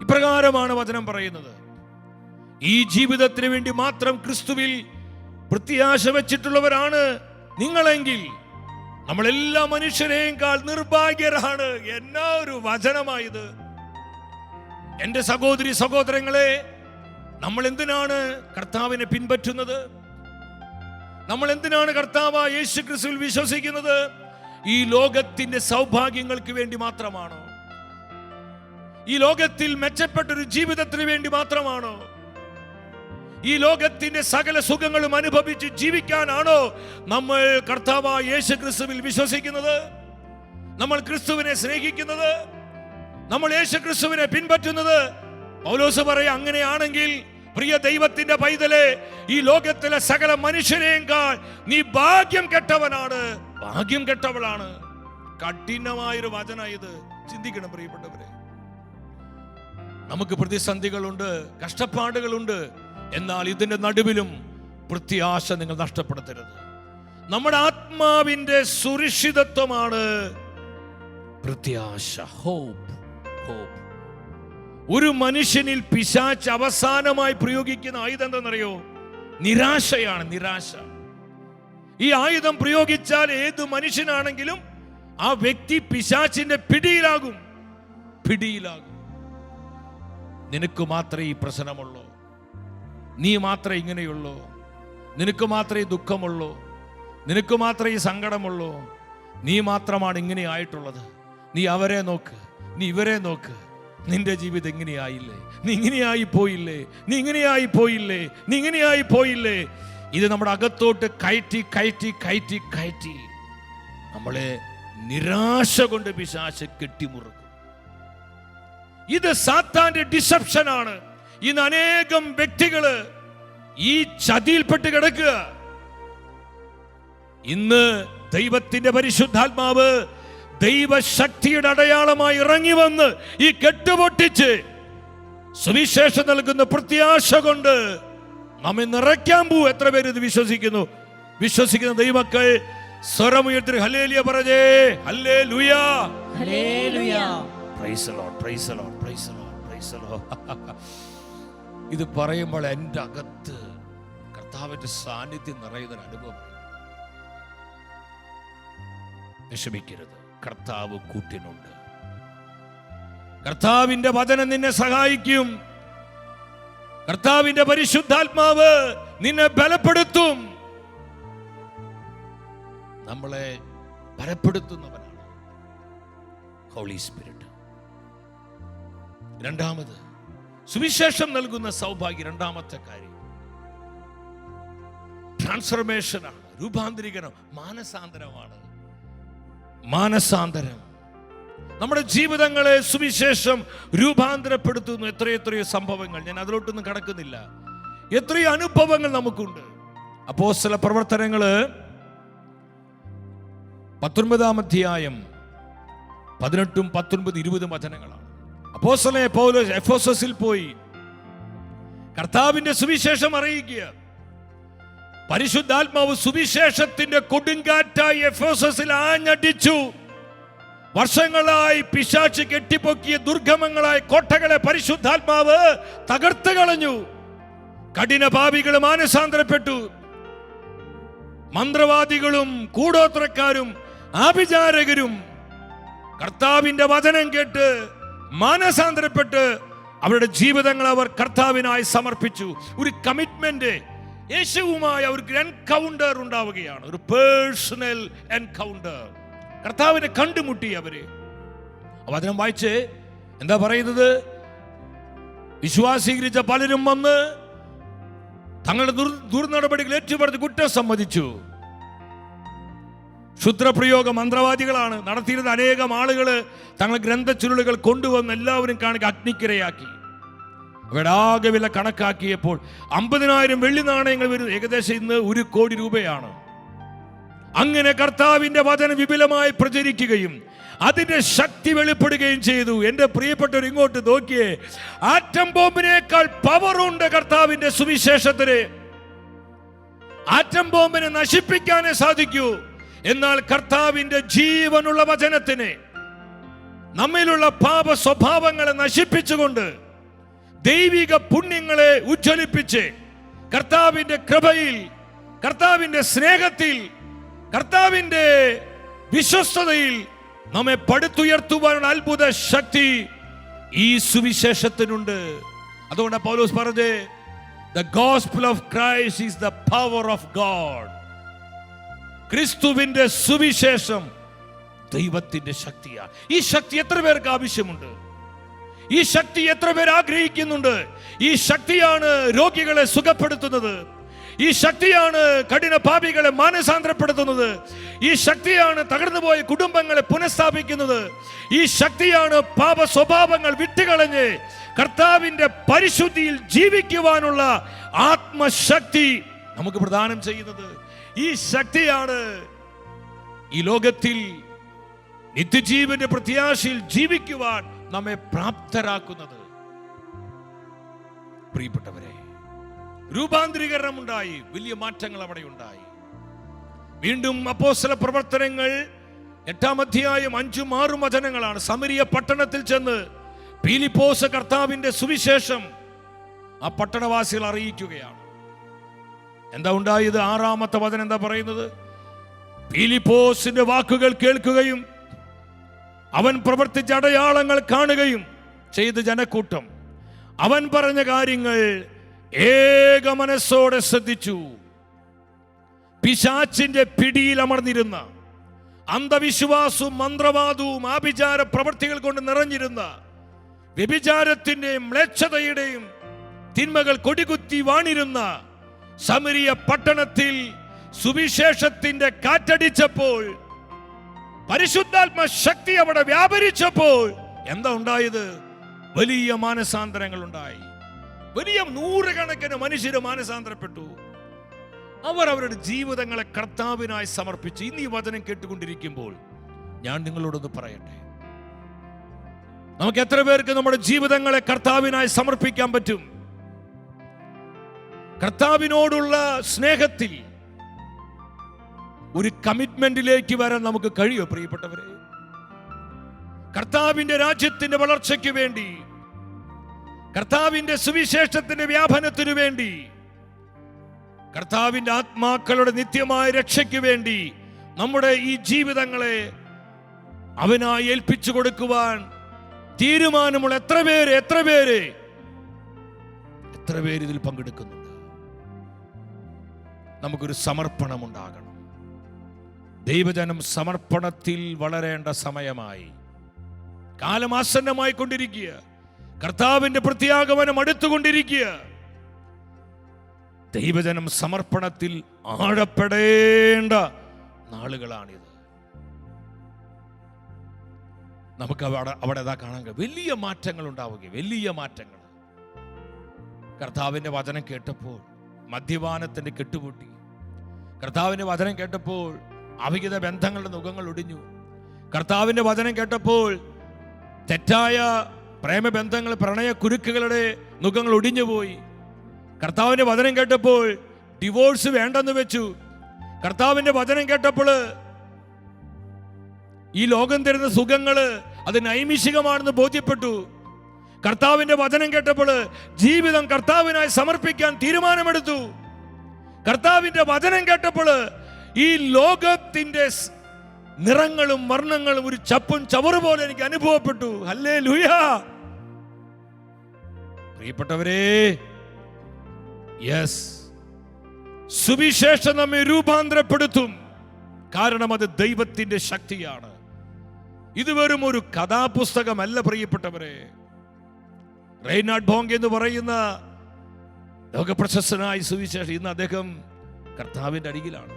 ഇപ്രകാരമാണ് വചനം പറയുന്നത്: ഈ ജീവിതത്തിന് വേണ്ടി മാത്രം ക്രിസ്തുവിൽ പ്രത്യാശ വെച്ചിട്ടുള്ളവരാണ് നിങ്ങളെങ്കിൽ നമ്മളെല്ലാ മനുഷ്യരെയും നിർഭാഗ്യരാണ്. എന്നാ ഒരു വചനമായത്! എന്റെ സഹോദരങ്ങളെ, നമ്മൾ എന്തിനാണ് കർത്താവിനെ പിൻപറ്റുന്നത്? നമ്മൾ എന്തിനാണ് കർത്താവ് യേശു ക്രിസ്തുവിൽ വിശ്വസിക്കുന്നത്? ഈ ലോകത്തിന്റെ സൗഭാഗ്യങ്ങൾക്ക് വേണ്ടി മാത്രമാണോ? ഈ ലോകത്തിൽ മെച്ചപ്പെട്ടൊരു ജീവിതത്തിന് വേണ്ടി മാത്രമാണോ? ഈ ലോകത്തിന്റെ സകല സുഖങ്ങളും അനുഭവിച്ച് ജീവിക്കാനാണോ നമ്മൾ കർത്താവായ യേശു ക്രിസ്തുവിൽ വിശ്വസിക്കുന്നത്? നമ്മൾ ക്രിസ്തുവിനെ സ്നേഹിക്കുന്നത്, നമ്മൾ യേശു ക്രിസ്തുവിനെ പിൻപറ്റുന്നത്? പൗലോസ് പറയാ, അങ്ങനെയാണെങ്കിൽ പ്രിയ ദൈവത്തിന്റെ പൈതലെ, ഈ ലോകത്തിലെ സകല മനുഷ്യരെക്കാൾ നീ ഭാഗ്യം കെട്ടവനാണ്, ഭാഗ്യം കെട്ടവളാണ്. കഠിനമായൊരു വചന ഇത്. ചിന്തിക്കണം പ്രിയപ്പെട്ടവരെ. നമുക്ക് പ്രതിസന്ധികളുണ്ട്, കഷ്ടപ്പാടുകളുണ്ട്. എന്നാൽ ഇതിന്റെ നടുവിലും പ്രത്യാശ നിങ്ങൾ നഷ്ടപ്പെടുത്തരുത്. നമ്മുടെ ആത്മാവിന്റെ സുരക്ഷിതത്വമാണ് പ്രത്യാശ, ഹോപ്പ്. ഹോപ്പ്. ഒരു മനുഷ്യനിൽ പിശാച് അവസാനമായി പ്രയോഗിക്കുന്ന ആയുധം എന്താണെന്നറിയോ? നിരാശയാണ്. നിരാശ. ഈ ആയുധം പ്രയോഗിച്ചാൽ ഏത് മനുഷ്യനാണെങ്കിലും ആ വ്യക്തി പിശാചിന്റെ പിടിയിലാകും. നിനക്ക് മാത്രമേ ഈ പ്രശ്നമുള്ളൂ, നീ മാത്രമേ ഇങ്ങനെയുള്ളൂ, നിനക്ക് മാത്രമേ ദുഃഖമുള്ളൂ, നിനക്ക് മാത്രമേ ഈ സങ്കടമുള്ളൂ, നീ മാത്രമാണ് ഇങ്ങനെ ആയിട്ടുള്ളത്, നീ അവരെ നോക്ക്, നീ ഇവരെ നോക്ക്, നിന്റെ ജീവിതം ഇങ്ങനെയായില്ലേ, നീ ഇങ്ങനെയായി പോയില്ലേ, നീ ഇങ്ങനെയായി പോയില്ലേ, നീ ഇങ്ങനെയായി പോയില്ലേ. ഇത് നമ്മുടെ അകത്തോട്ട് കയറ്റി നമ്മളെ നിരാശ കൊണ്ട് പിശാച് കെട്ടിമുറുക്കും. ഇത് സാത്താന്റെ ഡിസെപ്ഷനാണ്. ഇന്ന് അനേകം വ്യക്തികള് ഈ ചതിയിൽപ്പെട്ട് കിടക്കുക. ഇന്ന് ദൈവത്തിന്റെ പരിശുദ്ധാത്മാവ് ദൈവശക്തിയുടെ അടയാളമായി ഇറങ്ങി വന്ന് ഈ കെട്ടുപൊട്ടിച്ച് സുവിശേഷം നൽകുന്ന പ്രത്യാശ കൊണ്ട് നമ്മെ നിറയ്ക്കാൻ പോവും. എത്ര പേര് ഇത് വിശ്വസിക്കുന്നു? വിശ്വസിക്കുന്ന ദൈവമക്കൾ സ്വരമുയർത്തി ഹല്ലേലൂയ പറഞ്ഞേ. Hallelujah, hallelujah. Praise the Lord, praise the Lord, praise the Lord, praise the Lord. ഇത് പറയുമ്പോൾ എൻ്റെ അകത്ത് കർത്താവിന്റെ സാന്നിധ്യം നിറയുന്ന അനുഭവം. വിഷമിക്കരുത്, കർത്താവ് കൂട്ടിനുണ്ട്. കർത്താവിന്റെ വചനം നിന്നെ സഹായിക്കും. കർത്താവിന്റെ പരിശുദ്ധാത്മാവ് നിന്നെ ബലപ്പെടുത്തും. നമ്മളെ ബലപ്പെടുത്തുന്നവനാണ് ഹോളി സ്പിരിറ്റ്. രണ്ടാമത്, സുവിശേഷം നൽകുന്ന സൗഭാഗ്യം. രണ്ടാമത്തെ കാര്യം ട്രാൻസ്ഫർമേഷനാണ്, രൂപാന്തരീകരണം, മാനസാന്തരമാണ്. മാനസാന്തരം നമ്മുടെ ജീവിതങ്ങളെ സുവിശേഷം രൂപാന്തരപ്പെടുത്തുന്നു. എത്രയെത്രയോ സംഭവങ്ങൾ, ഞാൻ അതിലോട്ടൊന്നും കടക്കുന്നില്ല. എത്രയോ അനുഭവങ്ങൾ നമുക്കുണ്ട്. അപ്പോസ്തല പ്രവർത്തനങ്ങള് 19 അധ്യായം 18, 19, 20 വചനങ്ങളാണ്. അപ്പോസ്തലനായ പൗലോസ് എഫെസോസിൽ പോയി കർത്താവിന്റെ സുവിശേഷം അറിയിക്കുക. പരിശുദ്ധാത്മാവ് സുവിശേഷത്തിന്റെ കൊടുങ്കാറ്റായി എഫെസോസിൽ ആഞ്ഞടിച്ചു. വർഷങ്ങളായി പിശാച് കെട്ടിപ്പൊക്കിയ ദുർഗമങ്ങളായ കോട്ടകളെ പരിശുദ്ധാത്മാവ് തകർത്ത് കളഞ്ഞു. കഠിനപാപികൾ മാനസാന്തരപ്പെട്ടു. മന്ത്രവാദികളും കൂടോത്രക്കാരും ആഭിചാരകരും കർത്താവിന്റെ വചനം കേട്ട് മാനസാന്തരപ്പെട്ട് അവരുടെ ജീവിതങ്ങൾ അവർ കർത്താവിനായി സമർപ്പിച്ചു. ഒരു കമ്മിറ്റ്മെന്റ്, യേശുവുമായി അവർക്ക് എൻകൗണ്ടർ ഉണ്ടാവുകയാണ്. ഒരു പേഴ്സണൽ എൻകൗണ്ടർ. കർത്താവിനെ കണ്ടുമുട്ടി അവര്. വചനം വായിച്ച് എന്താ പറയുന്നത്? വിശ്വാസീകരിച്ച പലരും വന്ന് തങ്ങളുടെ ദുർനടപടികൾ ഏറ്റുപറഞ്ഞ് കുറ്റം സമ്മതിച്ചു. ക്ഷുദ്രപ്രയോഗ മന്ത്രവാദികളാണ് നടത്തിയിരുന്ന. അനേകം ആളുകൾ തങ്ങളുടെ ഗ്രന്ഥച്ചുരുളുകൾ കൊണ്ടുവന്ന് എല്ലാവരും കാണുക അഗ്നിക്കിരയാക്കി. അവരുടെ ആകെ വില കണക്കാക്കിയപ്പോൾ 50,000 വെള്ളി നാണയങ്ങൾ വരുന്നത് ഏകദേശം ഇന്ന് 1 കോടി രൂപയാണ്. അങ്ങനെ കർത്താവിന്റെ വചനം വിപുലമായി പ്രചരിക്കുകയും അതിന്റെ ശക്തി വെളിപ്പെടുകയും ചെയ്തു. എന്റെ പ്രിയപ്പെട്ടവർ ഇങ്ങോട്ട് നോക്കിയേ, ആറ്റം ബോംബിനേക്കാൾ പവറുണ്ട് കർത്താവിന്റെ സുവിശേഷത്തിന്. ആറ്റം ബോംബിനെ നശിപ്പിക്കാനേ സാധിക്കൂ. എന്നാൽ കർത്താവിന്റെ ജീവനുള്ള വചനത്തിന് നമ്മിലുള്ള പാപ സ്വഭാവങ്ങളെ നശിപ്പിച്ചുകൊണ്ട് ദൈവിക പുണ്യങ്ങളെ ഉജ്ജ്വലിപ്പിച്ച് കർത്താവിന്റെ കൃപയിൽ, കർത്താവിന്റെ സ്നേഹത്തിൽ, കർത്താവിന്റെ വിശ്വസ്തതയിൽ നമ്മെ പടുത്തുയർത്തുവാനുള്ള അത്ഭുത ശക്തി ഈ സുവിശേഷത്തിനുണ്ട്. അതുകൊണ്ട് പൗലോസ് പറഞ്ഞേ, the gospel of Christ is the power of God. ക്രിസ്തുവിന്റെ സുവിശേഷം ദൈവത്തിന്റെ ശക്തിയാണ്. ഈ ശക്തി എത്ര പേർക്ക് ആവശ്യമുണ്ട്? ഈ ശക്തി എത്ര പേർ ആഗ്രഹിക്കുന്നുണ്ട്? ഈ ശക്തിയാണ് രോഗികളെ സുഖപ്പെടുത്തുന്നത്. ഈ ശക്തിയാണ് കഠിന പാപികളെ മാനസാന്തരപ്പെടുത്തുന്നത്. ഈ ശക്തിയാണ് തകർന്നുപോയ കുടുംബങ്ങളെ പുനഃസ്ഥാപിക്കുന്നത്. ഈ ശക്തിയാണ് പാപ സ്വഭാവങ്ങൾ വിട്ടുകളഞ്ഞ് കർത്താവിന്റെ പരിശുദ്ധിയിൽ ജീവിക്കുവാനുള്ള ആത്മശക്തി നമുക്ക് പ്രദാനം ചെയ്യുന്നത്. ഈ ശക്തിയാണ് ഈ ലോകത്തിൽ നിത്യജീവന്റെ പ്രത്യാശയിൽ ജീവിക്കുവാൻ നമ്മെ പ്രാപ്തരാക്കുന്നത്. പ്രിയപ്പെട്ടവരെ, രൂപാന്തരീകരണം ഉണ്ടായി, വലിയ മാറ്റങ്ങൾ അവിടെ ഉണ്ടായി. വീണ്ടും അപ്പോസ്തല പ്രവർത്തനങ്ങൾ 8-ാം അധ്യായം 5-6 വചനങ്ങളാണ്. സമരിയ പട്ടണത്തിൽ ചെന്ന് പീലിപ്പോസ് കർത്താവിന്റെ സുവിശേഷം ആ പട്ടണവാസികൾ അറിയിക്കുകയാണ്. എന്താ ഉണ്ടായത്? 6-ാമത്തെ വചനം എന്താ പറയുന്നത്? പീലിപ്പോസിന്റെ വാക്കുകൾ കേൾക്കുകയും അവൻ പ്രവർത്തിച്ച അടയാളങ്ങൾ കാണുകയും ചെയ്ത ജനക്കൂട്ടം അവൻ പറഞ്ഞ കാര്യങ്ങൾ ഏക മനസ്സോടെ ശ്രദ്ധിച്ചു. പിശാചിന്റെ പിടിയിൽ അമർന്നിരുന്ന, അന്ധവിശ്വാസവും മന്ത്രവാദവും ആഭിചാര പ്രവൃത്തികൾ കൊണ്ട് നിറഞ്ഞിരുന്ന, വ്യഭിചാരത്തിന്റെയും മ്ലേച്ഛതയുടെയും തിന്മകൾ കൊടികുത്തി വാണിരുന്ന സമരിയ പട്ടണത്തിൽ സുവിശേഷത്തിന്റെ കാറ്റടിച്ചപ്പോൾ, പരിശുദ്ധാത്മ ശക്തി അവിടെ വ്യാപരിച്ചപ്പോൾ എന്താ ഉണ്ടായത്? വലിയ മാനസാന്തരങ്ങൾ ഉണ്ടായി. വലിയ 100 കണക്കിന് മനുഷ്യര് മാനസാന്തരപ്പെട്ടു. അവർ അവരുടെ ജീവിതങ്ങളെ കർത്താവിനായി സമർപ്പിച്ചു. ഇന്ന് ഈ വചനം കേട്ടുകൊണ്ടിരിക്കുമ്പോൾ ഞാൻ നിങ്ങളോടൊന്ന് പറയട്ടെ, നമുക്ക് എത്ര പേർക്ക് നമ്മുടെ ജീവിതങ്ങളെ കർത്താവിനായി സമർപ്പിക്കാൻ പറ്റും? കർത്താവിനോടുള്ള സ്നേഹത്തിൽ ഒരു കമ്മിറ്റ്മെന്റിലേക്ക് വരാൻ നമുക്ക് കഴിയോ പ്രിയപ്പെട്ടവരെ? കർത്താവിന്റെ രാജ്യത്തിന്റെ വളർച്ചയ്ക്ക് വേണ്ടി, കർത്താവിന്റെ സുവിശേഷത്തിന്റെ വ്യാപനത്തിനു വേണ്ടി, കർത്താവിന്റെ ആത്മാക്കളുടെ നിത്യമായ രക്ഷയ്ക്ക് വേണ്ടി നമ്മുടെ ഈ ജീവിതങ്ങളെ അവനായി ഏൽപ്പിച്ചു കൊടുക്കുവാൻ തീരുമാനമുള്ള എത്ര പേര് ഇതിൽ പങ്കെടുക്കുന്നുണ്ട്? നമുക്കൊരു സമർപ്പണം ഉണ്ടാകണം. ദൈവജനം സമർപ്പണത്തിൽ വളരേണ്ട സമയമായി. കാലം ആസന്നമായി കൊണ്ടിരിക്കുക. കർത്താവിന്റെ പ്രത്യാഗമനം അടുത്തുകൊണ്ടിരിക്കുക. ദൈവജനം സമർപ്പണത്തിൽ ആഴപ്പെടേണ്ട നാളുകളാണിത്. നമുക്ക് അവിടെ കാണാൻ വലിയ മാറ്റങ്ങൾ ഉണ്ടാവുക, വലിയ മാറ്റങ്ങൾ. കർത്താവിന്റെ വചനം കേട്ടപ്പോൾ മദ്യപാനത്തിന്റെ കെട്ടുപൊട്ടി. കർത്താവിന്റെ വചനം കേട്ടപ്പോൾ അവിഹിത ബന്ധങ്ങളുടെ മുഖങ്ങൾ ഒടിഞ്ഞു. കർത്താവിന്റെ വചനം കേട്ടപ്പോൾ തെറ്റായ പ്രേമബന്ധങ്ങൾ, പ്രണയ കുരുക്കുകളുടെ മുഖങ്ങൾ ഒടിഞ്ഞുപോയി. കർത്താവിന്റെ വചനം കേട്ടപ്പോൾ ഡിവോഴ്സ് വേണ്ടെന്ന് വെച്ചു. കർത്താവിന്റെ വചനം കേട്ടപ്പോൾ ഈ ലോകം തരുന്ന സുഖങ്ങള് അത് നൈമിഷികമാണെന്ന് ബോധ്യപ്പെട്ടു. കർത്താവിന്റെ വചനം കേട്ടപ്പോൾ ജീവിതം കർത്താവിനായി സമർപ്പിക്കാൻ തീരുമാനമെടുത്തു. കർത്താവിന്റെ വചനം കേട്ടപ്പോൾ ഈ ലോകത്തിന്റെ നിറങ്ങളും വർണ്ണങ്ങളും ഒരു ചപ്പും ചവറ് പോലെ എനിക്ക് അനുഭവപ്പെട്ടു. ഹല്ലേലൂയ. പ്രിയപ്പെട്ടവരെ, യെസ്, സുവിശേഷം നമ്മെ രൂപാന്തരപ്പെടുത്തും. കാരണം അത് ദൈവത്തിന്റെ ശക്തിയാണ്. ഇത് വെറും ഒരു കഥാപുസ്തകമല്ല പ്രിയപ്പെട്ടവരെ. റെയ്നാർഡ് ബോങ്ക് എന്ന് പറയുന്ന ലോകപ്രശസ്തനായ സുവിശേഷം, ഇന്ന് അദ്ദേഹം കർത്താവിന്റെ അരികിലാണ്,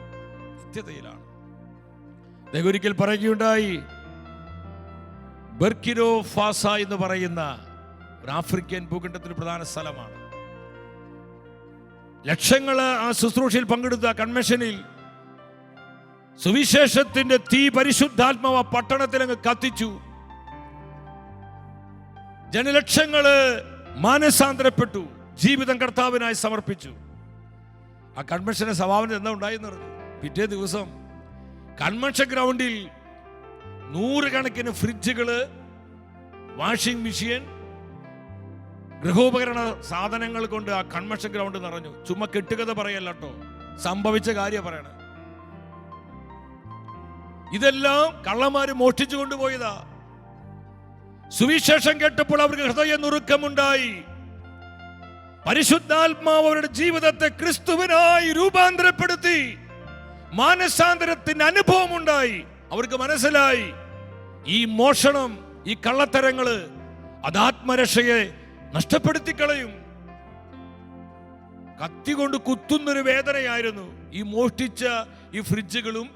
നിത്യതയിലാണ്. അദ്ദേഹം ഒരിക്കൽ പറയുകയുണ്ടായി, ബർക്കിനോ ഫാസ എന്ന് പറയുന്ന ഒരു ആഫ്രിക്കൻ ഭൂഖണ്ഡത്തിൽ പ്രധാന സ്ഥലമാണ്. ലക്ഷങ്ങള് ആ ശുശ്രൂഷയിൽ പങ്കെടുത്ത കൺവെൻഷനിൽ സുവിശേഷത്തിന്റെ തീ പരിശുദ്ധാത്മാവ് പട്ടണത്തിൽ അങ്ങ് കത്തിച്ചു. ജനലക്ഷങ്ങള് മാനസാന്തരപ്പെട്ടു, ജീവിതം കർത്താവിനായി സമർപ്പിച്ചു. ആ കൺവെൻഷന്റെ സമാപനം എന്താ ഉണ്ടായെന്ന് പറഞ്ഞു. പിറ്റേ ദിവസം കൺവെൻഷൻ ഗ്രൗണ്ടിൽ 100 കണക്കിന് ഫ്രിഡ്ജുകള്, വാഷിംഗ് മെഷീൻ, ഗൃഹോപകരണ സാധനങ്ങൾ കൊണ്ട് ആ കൺവെൻഷൻ ഗ്രൗണ്ട് നിറഞ്ഞു. ചുമ്മാ കെട്ടുകഥ പറയല്ലോ, സംഭവിച്ച കാര്യം പറയണേ. ഇതെല്ലാം കള്ളന്മാര് മോഷ്ടിച്ചു കൊണ്ടുപോയതാ. സുവിശേഷം കേട്ടപ്പോൾ അവർക്ക് ഹൃദയ നുറുക്കമുണ്ടായി. പരിശുദ്ധാത്മാവ് അവരുടെ ജീവിതത്തെ ക്രിസ്തുവിനായി രൂപാന്തരപ്പെടുത്തി. മാനസാന്തരത്തിന്റെ അനുഭവം ഉണ്ടായി. അവർക്ക് മനസ്സിലായി, ഈ മോഷണം, ഈ കള്ളത്തരങ്ങള് അത് ആത്മരക്ഷയെ നഷ്ടപ്പെടുത്തി കളയും. കത്തി കൊണ്ട് കുത്തുന്നൊരു വേദനയായിരുന്നു ഈ മോഷ്ടിച്ച ഈ ഫ്രിഡ്ജുകളും,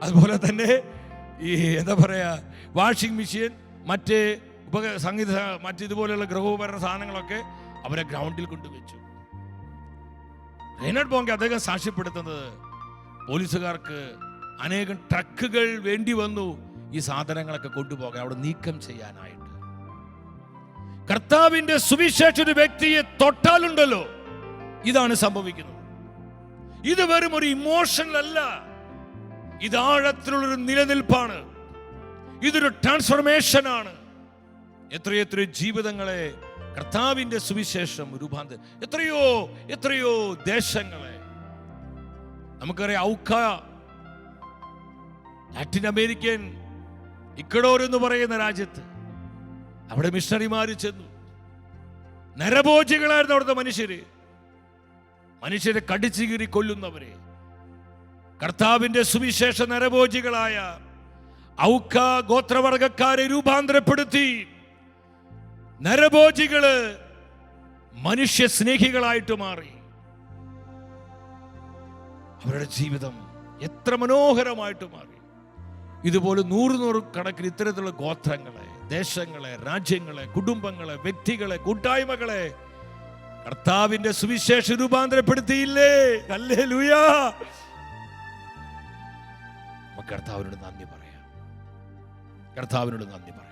അതുപോലെ തന്നെ ഈ എന്താ പറയാ വാഷിംഗ് മെഷീൻ, മറ്റേ സംഗീത മറ്റിതുപോലെയുള്ള ഗൃഹോപകരണ സാധനങ്ങളൊക്കെ അവരെ ഗ്രൗണ്ടിൽ കൊണ്ടുവച്ചു. റെയ്നാർഡ് ബോങ്കെ അദ്ദേഹം സാക്ഷ്യപ്പെടുത്തുന്നത് പോലീസുകാർക്ക് അനേകം ട്രക്കുകൾ വേണ്ടി വന്നു ഈ സാധനങ്ങളൊക്കെ കൊണ്ടുപോകാൻ, അവിടെ നീക്കം ചെയ്യാനായിട്ട്. കർത്താവിന്റെ സുവിശേഷ ഒരു വ്യക്തിയെ തൊട്ടാലുണ്ടല്ലോ ഇതാണ് സംഭവിക്കുന്നത്. ഇത് വെറും ഒരു ഇമോഷൻ അല്ല, ഇത് ആഴത്തിലുള്ളൊരു നിലനിൽപ്പാണ്, ഇതൊരു ട്രാൻസ്ഫോർമേഷൻ ആണ്. എത്രയെത്ര ജീവിതങ്ങളെ കർത്താവിന്റെ സുവിശേഷം രൂപാന്തരം, എത്രയോ എത്രയോ ദേശങ്ങളെ നമുക്കറിയാം. ഔക്ക ലാറ്റിൻ അമേരിക്കൻ ഇക്കഡോർ എന്ന് പറയുന്ന രാജ്യത്ത് അവിടെ മിഷണറിമാര് ചെന്നു. നരഭോജികളായിരുന്നു അവിടുത്തെ മനുഷ്യരെ കടിച്ചു കീറി കൊല്ലുന്നവരെ കർത്താവിന്റെ സുവിശേഷ നരഭോജികളായ ഔക്ക ഗോത്രവർഗക്കാരെ രൂപാന്തരപ്പെടുത്തി. നരഭോജികള് മനുഷ്യ സ്നേഹികളായിട്ട് മാറി. അവരുടെ ജീവിതം എത്ര മനോഹരമായിട്ട് മാറി. ഇതുപോലെ 100 കണക്കിന് ഇത്തരത്തിലുള്ള ഗോത്രങ്ങളെ, ദേശങ്ങളെ, രാജ്യങ്ങളെ, കുടുംബങ്ങളെ, വ്യക്തികളെ, കൂട്ടായ്മകളെ കർത്താവിന്റെ സുവിശേഷം രൂപാന്തരപ്പെടുത്തിയില്ലേ? ഹല്ലേലൂയാ! നമുക്ക് കർത്താവിനോട് നന്ദി പറയാം, കർത്താവിനോട് നന്ദി പറയാം.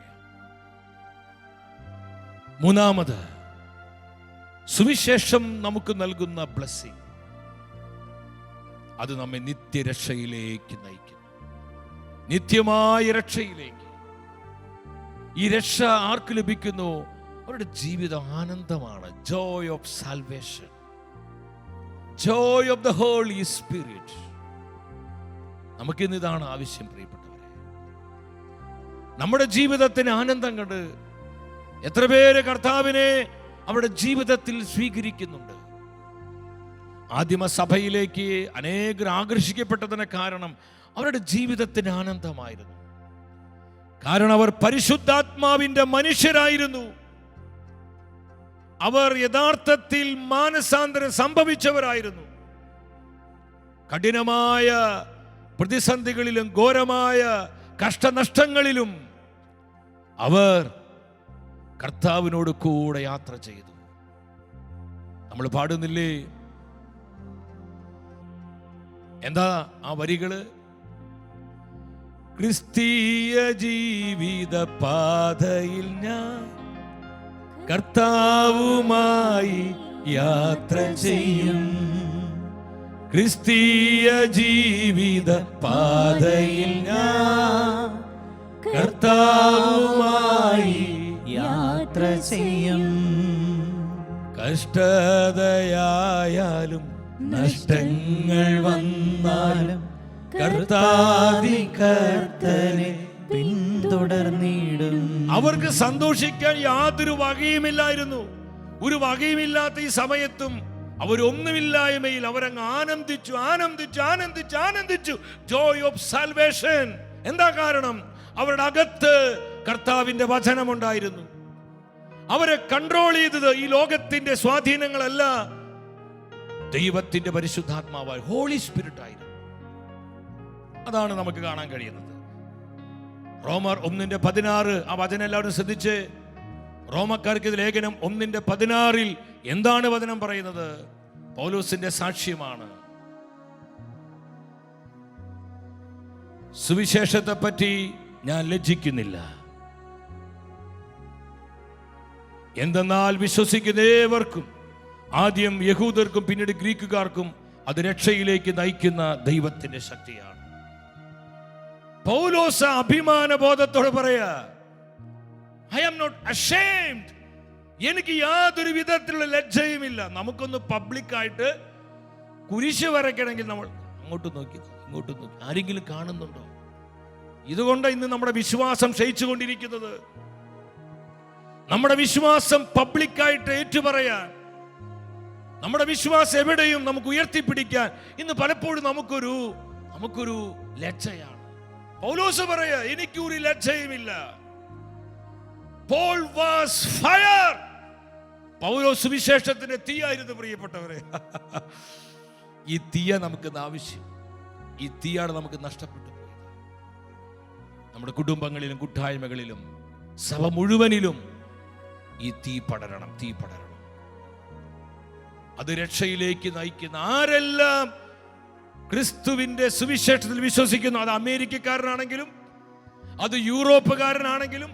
മൂന്നാമത്, സുവിശേഷം നമുക്ക് നൽകുന്ന ബ്ലെസ്സിംഗ്, അത് നമ്മെ നിത്യരക്ഷയിലേക്ക് നയിക്കും, നിത്യമായ രക്ഷയിലേക്ക്. ഈ രക്ഷ ആർക്ക് ലഭിക്കുന്നു? അവരുടെ ജീവിതം ആനന്ദമാണ്. Joy of salvation, joy of the Holy Spirit. നമുക്കിന്ന് ഇതാണ് ആവശ്യം പ്രിയപ്പെട്ടവരെ. നമ്മുടെ ജീവിതത്തിന് ആനന്ദം കണ്ട് എത്ര പേര് കർത്താവിനെ അവരുടെ ജീവിതത്തിൽ സ്വീകരിക്കുന്നുണ്ട്? ആദിമസഭയിലേക്ക് അനേകർ ആകർഷിക്കപ്പെട്ടതിന് കാരണം അവരുടെ ജീവിതത്തിന് ആനന്ദമായിരുന്നു. കാരണം അവർ പരിശുദ്ധാത്മാവിന്റെ മനുഷ്യരായിരുന്നു. അവർ യഥാർത്ഥത്തിൽ മാനസാന്തരം സംഭവിച്ചവരായിരുന്നു. കഠിനമായ പ്രതിസന്ധികളിലും ഘോരമായ കഷ്ടനഷ്ടങ്ങളിലും അവർ കർത്താവിനോട് കൂടെ യാത്ര ചെയ്തു. നമ്മൾ പാടുന്നില്ലേ? എന്താ ആ വരികള്? ക്രിസ്തീയ ജീവിത പാതയിൽ ഞാൻ കർത്താവുമായി യാത്ര ചെയ്യും. ക്രിസ്തീയ ജീവിത പാതയിൽ ഞാൻ കർത്താവുമായി യാത്ര ചെയ്യും. കഷ്ടതയായാലും നഷ്ടങ്ങൾ വന്നാലും കർത്താവിനെ പിന്തുടർന്നിടും. അവർക്ക് സന്തോഷിക്കാൻ യാതൊരു വകയുമില്ലായിരുന്നു. ഒരു വകയുമില്ലാത്ത ഈ സമയത്തും അവരൊന്നുമില്ലായ്മയിൽ അവരങ്ങ് ആനന്ദിച്ചു ആനന്ദിച്ചു ആനന്ദിച്ചു ആനന്ദിച്ചു. Joy of salvation. എന്താ കാരണം? അവരുടെ അകത്ത് കർത്താവിന്റെ വചനമുണ്ടായിരുന്നു. അവരെ കൺട്രോൾ ചെയ്തത് ഈ ലോകത്തിന്റെ സ്വാധീനങ്ങളല്ല, ദൈവത്തിന്റെ പരിശുദ്ധാത്മാവായ ഹോളി സ്പിരിറ്റ് ആയിരുന്നു. അതാണ് നമുക്ക് കാണാൻ കഴിയുന്നത്. റോമർ 1:16 ആ വചനം എല്ലാവരും ശ്രദ്ധിച്ച്. റോമക്കാർക്ക് ലേഖനം 1:16 എന്താണ് വചനം പറയുന്നത്? പൗലോസിന്റെ സാക്ഷ്യമാണ്. സുവിശേഷത്തെ പറ്റി ഞാൻ ലജ്ജിക്കുന്നില്ല, എന്തെന്നാൽ വിശ്വസിക്കുന്ന ഏവർക്കും, ആദ്യം യഹൂദർക്കും പിന്നീട് ഗ്രീക്കുകാർക്കും, അത് രക്ഷയിലേക്ക് നയിക്കുന്ന ദൈവത്തിന്റെ ശക്തിയാണ്. പൗലോസ് അഭിമാന ബോധത്തോടെ പറയാ, ഐ ആം നോട്ട് അഷേംഡ്. എനിക്ക് യാതൊരു വിധത്തിലുള്ള ലജ്ജയുമില്ല. നമുക്കൊന്ന് പബ്ലിക്കായിട്ട് കുരിശ് വരയ്ക്കണമെങ്കിൽ നമ്മൾ അങ്ങോട്ട് നോക്കി ഇങ്ങോട്ട് നോക്കി, ആരെങ്കിലും കാണുന്നുണ്ടോ? ഇതുകൊണ്ട് ഇന്ന് നമ്മുടെ വിശ്വാസം ക്ഷയിച്ചുകൊണ്ടിരിക്കുന്നത്. നമ്മുടെ വിശ്വാസം പബ്ലിക്കായിട്ട് ഏറ്റുപറയാൻ, നമ്മുടെ വിശ്വാസം എവിടെയും നമുക്ക് ഉയർത്തിപ്പിടിക്കാൻ ഇന്ന് പലപ്പോഴും നമുക്കൊരു ലജ്ജയാണ്. പൗലോസ് പറയാ, എനിക്കൊരു ലജ്ജയുമില്ല. Paul was fire. പൗലോസ് സുവിശേഷത്തിന്റെ തീയായിരുന്നു പ്രിയപ്പെട്ടവരെ. ഈ തീയ നമുക്ക് ആവശ്യം. ഈ തീയാണ് നമുക്ക് നഷ്ടപ്പെട്ടു പോയത്. നമ്മുടെ കുടുംബങ്ങളിലും കൂട്ടായ്മകളിലും സഭ മുഴുവനിലും ഈ തീ പടരണം. അത് രക്ഷയിലേക്ക് നയിക്കുന്ന ആരെല്ലാം ക്രിസ്തുവിന്റെ സുവിശേഷത്തിൽ വിശ്വസിക്കുന്നു, അത് അമേരിക്കക്കാരനാണെങ്കിലും, അത് യൂറോപ്പുകാരനാണെങ്കിലും,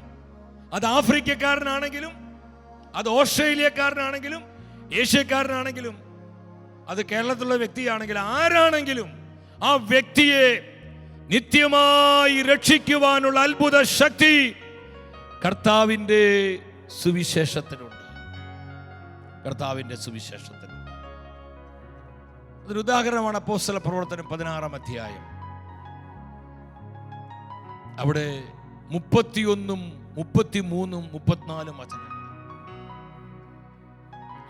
അത് ആഫ്രിക്കക്കാരനാണെങ്കിലും, അത് ഓസ്ട്രേലിയക്കാരനാണെങ്കിലും, ഏഷ്യക്കാരനാണെങ്കിലും, അത് കേരളത്തിലുള്ള വ്യക്തിയാണെങ്കിലും, ആരാണെങ്കിലും ആ വ്യക്തിയെ നിത്യമായി രക്ഷിക്കുവാനുള്ള അത്ഭുത ശക്തി കർത്താവിൻ്റെ സുവിശേഷത്തിനുണ്ട്. അതൊരു ഉദാഹരണമാണ് അപ്പോസ്തല പ്രവർത്തനം 16-ാം അധ്യായം. അവിടെ 31, 33, 34 വചനം.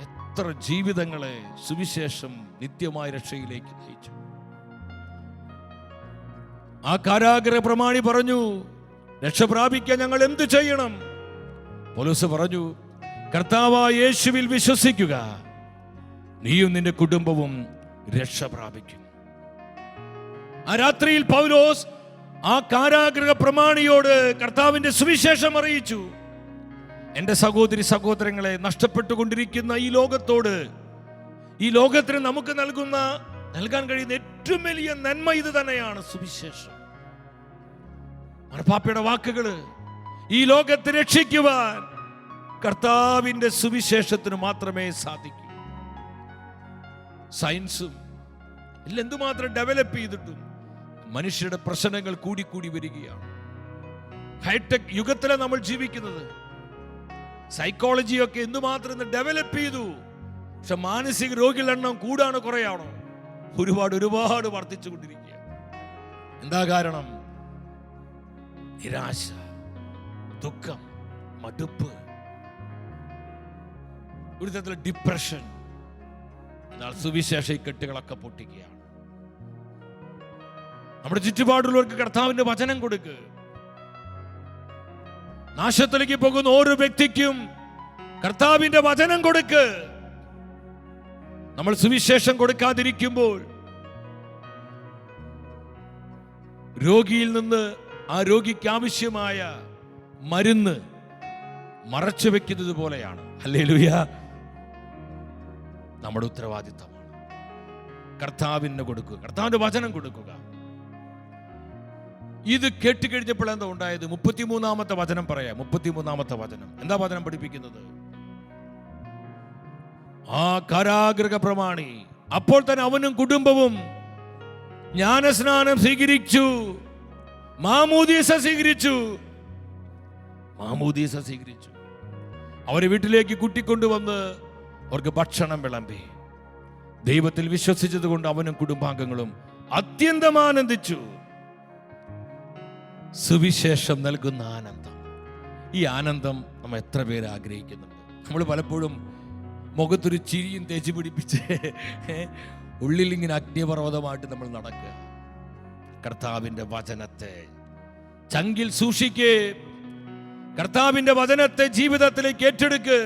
എത്ര ജീവിതങ്ങളെ സുവിശേഷം നിത്യമായ രക്ഷയിലേക്ക് നയിച്ചു. ആ കാരാഗൃഹ പ്രമാണി പറഞ്ഞു, രക്ഷ പ്രാപിക്കാൻ ഞങ്ങൾ എന്ത് ചെയ്യണം? പൗലോസ് പറഞ്ഞു, കർത്താവായ യേശുവിൽ വിശ്വസിക്കുക, നീയും നിന്റെ കുടുംബവും രക്ഷ പ്രാപിക്കും. ആ രാത്രിയിൽ പൗലോസ് ആ കാരാഗൃഹ പ്രമാണിയോട് കർത്താവിന്റെ സുവിശേഷം അറിയിച്ചു. എന്റെ സഹോദരി സഹോദരങ്ങളെ, നഷ്ടപ്പെട്ടുകൊണ്ടിരിക്കുന്ന ഈ ലോകത്തോട്, ഈ ലോകത്തിന് നമുക്ക് നൽകാൻ കഴിയുന്ന ഏറ്റവും വലിയ നന്മ ഇത് തന്നെയാണ്, സുവിശേഷം. മാർപ്പാപ്പയുടെ വാക്കുകള്, ഈ ലോകത്തെ രക്ഷിക്കുവാൻ കർത്താവിന്റെ സുവിശേഷത്തിന് മാത്രമേ സാധിക്കൂ. സയൻസും എല്ലാം എന്തുമാത്രം ഡെവലപ്പ് ചെയ്തിട്ടും മനുഷ്യരുടെ പ്രശ്നങ്ങൾ കൂടിക്കൂടി വരികയാണ്. ഹൈടെക് യുഗത്തിലാണ് നമ്മൾ ജീവിക്കുന്നത്. സൈക്കോളജിയൊക്കെ എന്തുമാത്രം ഡെവലപ്പ് ചെയ്തു. പക്ഷെ മാനസിക രോഗികളുടെ എണ്ണം കൂടാണ് കുറയാണോ? ഒരുപാട് വർദ്ധിച്ചുകൊണ്ടിരിക്കുക. എന്താ കാരണം? നിരാശ, ദുഃഖം, മടുപ്പ്, ഒരു തരത്തിലുള്ള ഡിപ്രഷൻ. എന്നാൽ സുവിശേഷ കെട്ടുകളൊക്കെ പൊട്ടിക്കുകയാണ്. നമ്മുടെ ചുറ്റുപാടുള്ളവർക്ക് കർത്താവിന്റെ വചനം കൊടുക്കുക. നാശത്തിലേക്ക് പോകുന്ന ഓരോ വ്യക്തിക്കും കർത്താവിന്റെ വചനം കൊടുക്ക്. നമ്മൾ സുവിശേഷം കൊടുക്കാതിരിക്കുമ്പോൾ രോഗിയിൽ നിന്ന് ആ രോഗിക്ക് ആവശ്യമായ മരുന്ന് മറച്ചു വെക്കുന്നത് പോലെയാണ്. ഹല്ലേലൂയ. നമ്മുടെ ഉത്തരവാദിത്തമാണ് കർത്താവിന് കൊടുക്കുക, കർത്താവിന്റെ വചനം കൊടുക്കുക. ഇത് കേട്ടുകഴിഞ്ഞപ്പോൾ എന്താ ഉണ്ടായത്? 33-ാമത്തെ വചനം പറയാം. 33-ാമത്തെ വചനം എന്താ വചനം പഠിപ്പിക്കുന്നത്? ആ കാരാഗൃഹ പ്രമാണി അപ്പോൾ തന്നെ അവനും കുടുംബവും ജ്ഞാനസ്നാനം സ്വീകരിച്ചു, മാമോദീസ സ്വീകരിച്ചു. അവരെ വീട്ടിലേക്ക് കൂട്ടിക്കൊണ്ടുവന്ന് അവർക്ക് ഭക്ഷണം വിളമ്പി. ദൈവത്തിൽ വിശ്വസിച്ചത് കൊണ്ട് അവനും കുടുംബാംഗങ്ങളും അത്യന്തം ആനന്ദിച്ചു. സുവിശേഷം നൽകുന്ന ആനന്ദം. ഈ ആനന്ദം നമ്മൾ എത്ര പേര് ആഗ്രഹിക്കുന്നുണ്ട്? നമ്മൾ പലപ്പോഴും മുഖത്തൊരു ചിരിയും തേച്ച് പിടിപ്പിച്ച് ഉള്ളിൽ ഇങ്ങനെ അഗ്നിപർവ്വതമായിട്ട് നമ്മൾ നടക്കുക. കർത്താവിന്റെ വചനത്തെ ചങ്കിൽ സൂക്ഷിക്ക്. കർത്താവിന്റെ വചനത്തെ ജീവിതത്തിലേക്ക് ഏറ്റെടുക്ക്.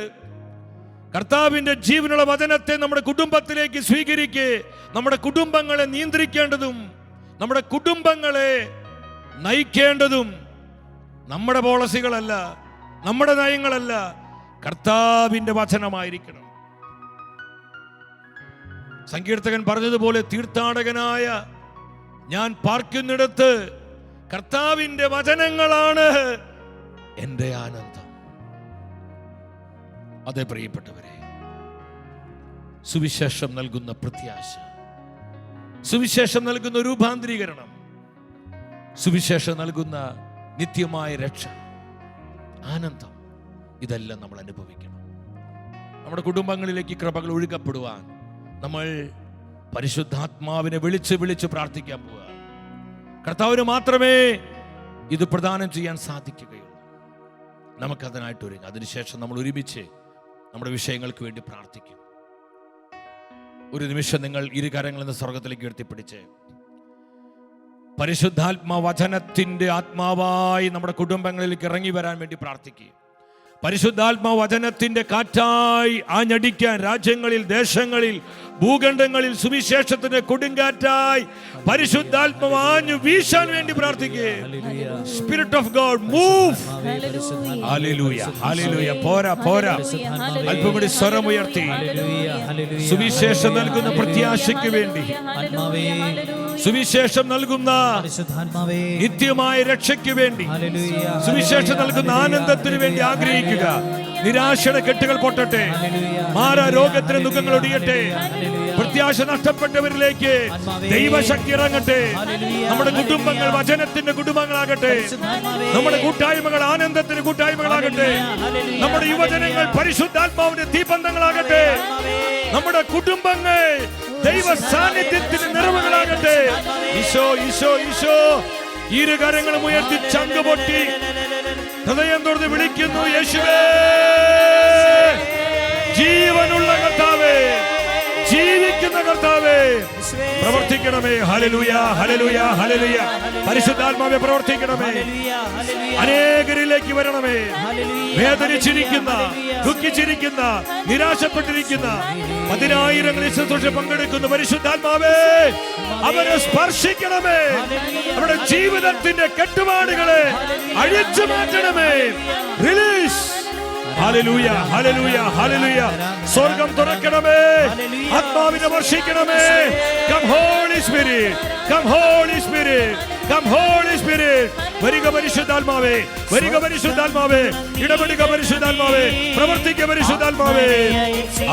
കർത്താവിന്റെ ജീവനുള്ള വചനത്തെ നമ്മുടെ കുടുംബത്തിലേക്ക് സ്വീകരിക്ക്. നമ്മുടെ കുടുംബങ്ങളെ നിയന്ത്രിക്കേണ്ടതും നമ്മുടെ കുടുംബങ്ങളെ നയിക്കേണ്ടതും നമ്മുടെ പോളിസികളല്ല, നമ്മുടെ നയങ്ങളല്ല, കർത്താവിന്റെ വചനമായിരിക്കണം. സങ്കീർത്തകൻ പറഞ്ഞതുപോലെ, തീർത്ഥാടകനായ ഞാൻ പാർക്കുന്നിടത്ത് കർത്താവിന്റെ വചനങ്ങളാണ് എൻ്റെ ആനന്ദം. അതേ പ്രിയപ്പെട്ടവരെ, സുവിശേഷം നൽകുന്ന പ്രത്യാശ, സുവിശേഷം നൽകുന്ന രൂപാന്തരീകരണം, സുവിശേഷം നൽകുന്ന നിത്യമായ രക്ഷ, ആനന്ദം, ഇതെല്ലാം നമ്മൾ അനുഭവിക്കണം. നമ്മുടെ കുടുംബങ്ങളിലേക്ക് കൃപകൾ ഒഴുകപ്പെടുവാൻ നമ്മൾ പരിശുദ്ധാത്മാവിനെ വിളിച്ച് പ്രാർത്ഥിക്കാൻ പോവുക. കർത്താവിന് മാത്രമേ ഇത് പ്രദാനം ചെയ്യാൻ സാധിക്കുകയുള്ളൂ. നമുക്കതിനായിട്ട് ഒരുങ്ങാം. അതിനുശേഷം നമ്മൾ ഒരുമിച്ച് നമ്മുടെ വിഷയങ്ങൾക്ക് വേണ്ടി പ്രാർത്ഥിക്കും. ഒരു നിമിഷം നിങ്ങൾ ഇരുകരങ്ങളിൽ നിന്ന് സ്വർഗത്തിലേക്ക് ഉയർത്തിപ്പിടിച്ച് പരിശുദ്ധാത്മാ വചനത്തിന്റെ ആത്മാവായി നമ്മുടെ കുടുംബങ്ങളിലേക്ക് ഇറങ്ങി വരാൻ വേണ്ടി പ്രാർത്ഥിക്കുക. പരിശുദ്ധാത്മ വചനത്തിന്റെ കാറ്റായി ആഞ്ഞടിക്കാൻ രാജ്യങ്ങളിൽ, ദേശങ്ങളിൽ, ഭൂഖണ്ഡങ്ങളിൽ സുവിശേഷത്തിന്റെ കൊടുങ്കാറ്റായി പരിശുദ്ധാത്മാവ് ആഞ്ഞു വീശാൻ വേണ്ടി പ്രാർത്ഥിക്കേ. Spirit of God move. Hallelujah, hallelujah. പോരാ പോരാ, അല്പം കൂടി സ്വരമുയർത്തി സുവിശേഷം നൽകുന്ന പ്രത്യാശയ്ക്ക് വേണ്ടി, സുവിശേഷം നൽകുന്ന നിത്യമായ രക്ഷയ്ക്ക് വേണ്ടി, സുവിശേഷം നൽകുന്ന ആനന്ദത്തിന് വേണ്ടി ആഗ്രഹിക്കുക. നിരാശയുടെ കെട്ടുകൾ പൊട്ടട്ടെ, മാരാരോഗത്തിന് ദുഃഖങ്ങൾ ഒടിയട്ടെ, പ്രത്യാശ നഷ്ടപ്പെട്ടവരിലേക്ക് ദൈവശക്തി ഇറങ്ങട്ടെ. നമ്മുടെ കുടുംബങ്ങൾ വചനത്തിന്റെ കുടുംബങ്ങളാകട്ടെ, നമ്മുടെ കൂട്ടായ്മകൾ ആനന്ദത്തിന്റെ കൂട്ടായ്മകളാകട്ടെ, നമ്മുടെ യുവജനങ്ങൾ പരിശുദ്ധാത്മാവിന്റെ തീപന്തങ്ങളാകട്ടെ, നമ്മുടെ കുടുംബങ്ങൾ ദൈവ സാന്നിധ്യത്തിന്റെ നിറവുകളാകട്ടെ. ഈശോ ഈശോ ഈശോ. ഇരുകരങ്ങളും ഉയർത്തി ചങ്ക് പൊട്ടി ഹൃദയം തുറന്ന് വിളിക്കുന്നു, യേശുവേ, ജീവനുള്ള കർത്താവേ, ജീവിക്കുന്ന കർത്താവേ, പ്രവർത്തിക്കണമേ. Hallelujah, hallelujah, hallelujah. പരിശുദ്ധാത്മാവേ പ്രവർത്തിക്കണമേ. അനേകരിലേക്ക് വരണമേ. വേദനിച്ചിരിക്കുന്ന, ദുഃഖിച്ചിരിക്കുന്ന, നിരാശപ്പെട്ടിരിക്കുന്ന 10,000 ശുശ്രൂഷ പങ്കെടുക്കുന്ന പരിശുദ്ധാത്മാവേ, അവരെ സ്പർശിക്കണമേ. അവരുടെ ജീവിതത്തിന്റെ കെട്ടുപാടുകളെ അഴിച്ചു മാറ്റണമേ. റിലീസ്. Hallelujah, hallelujah, hallelujah. സ്വർഗ്ഗം തുറക്കണമേ, ആത്മാവിനെ വർഷിക്കണമേ. Come Holy Spirit, come Holy Spirit, come Holy Spirit. വരിക പരിശുദ്ധാത്മാവേ, വരിക പരിശുദ്ധാത്മാവേ, ഇടപെടുക പരിശുദ്ധാത്മാവേ, പ്രവർത്തിക്കുക പരിശുദ്ധാത്മാവേ.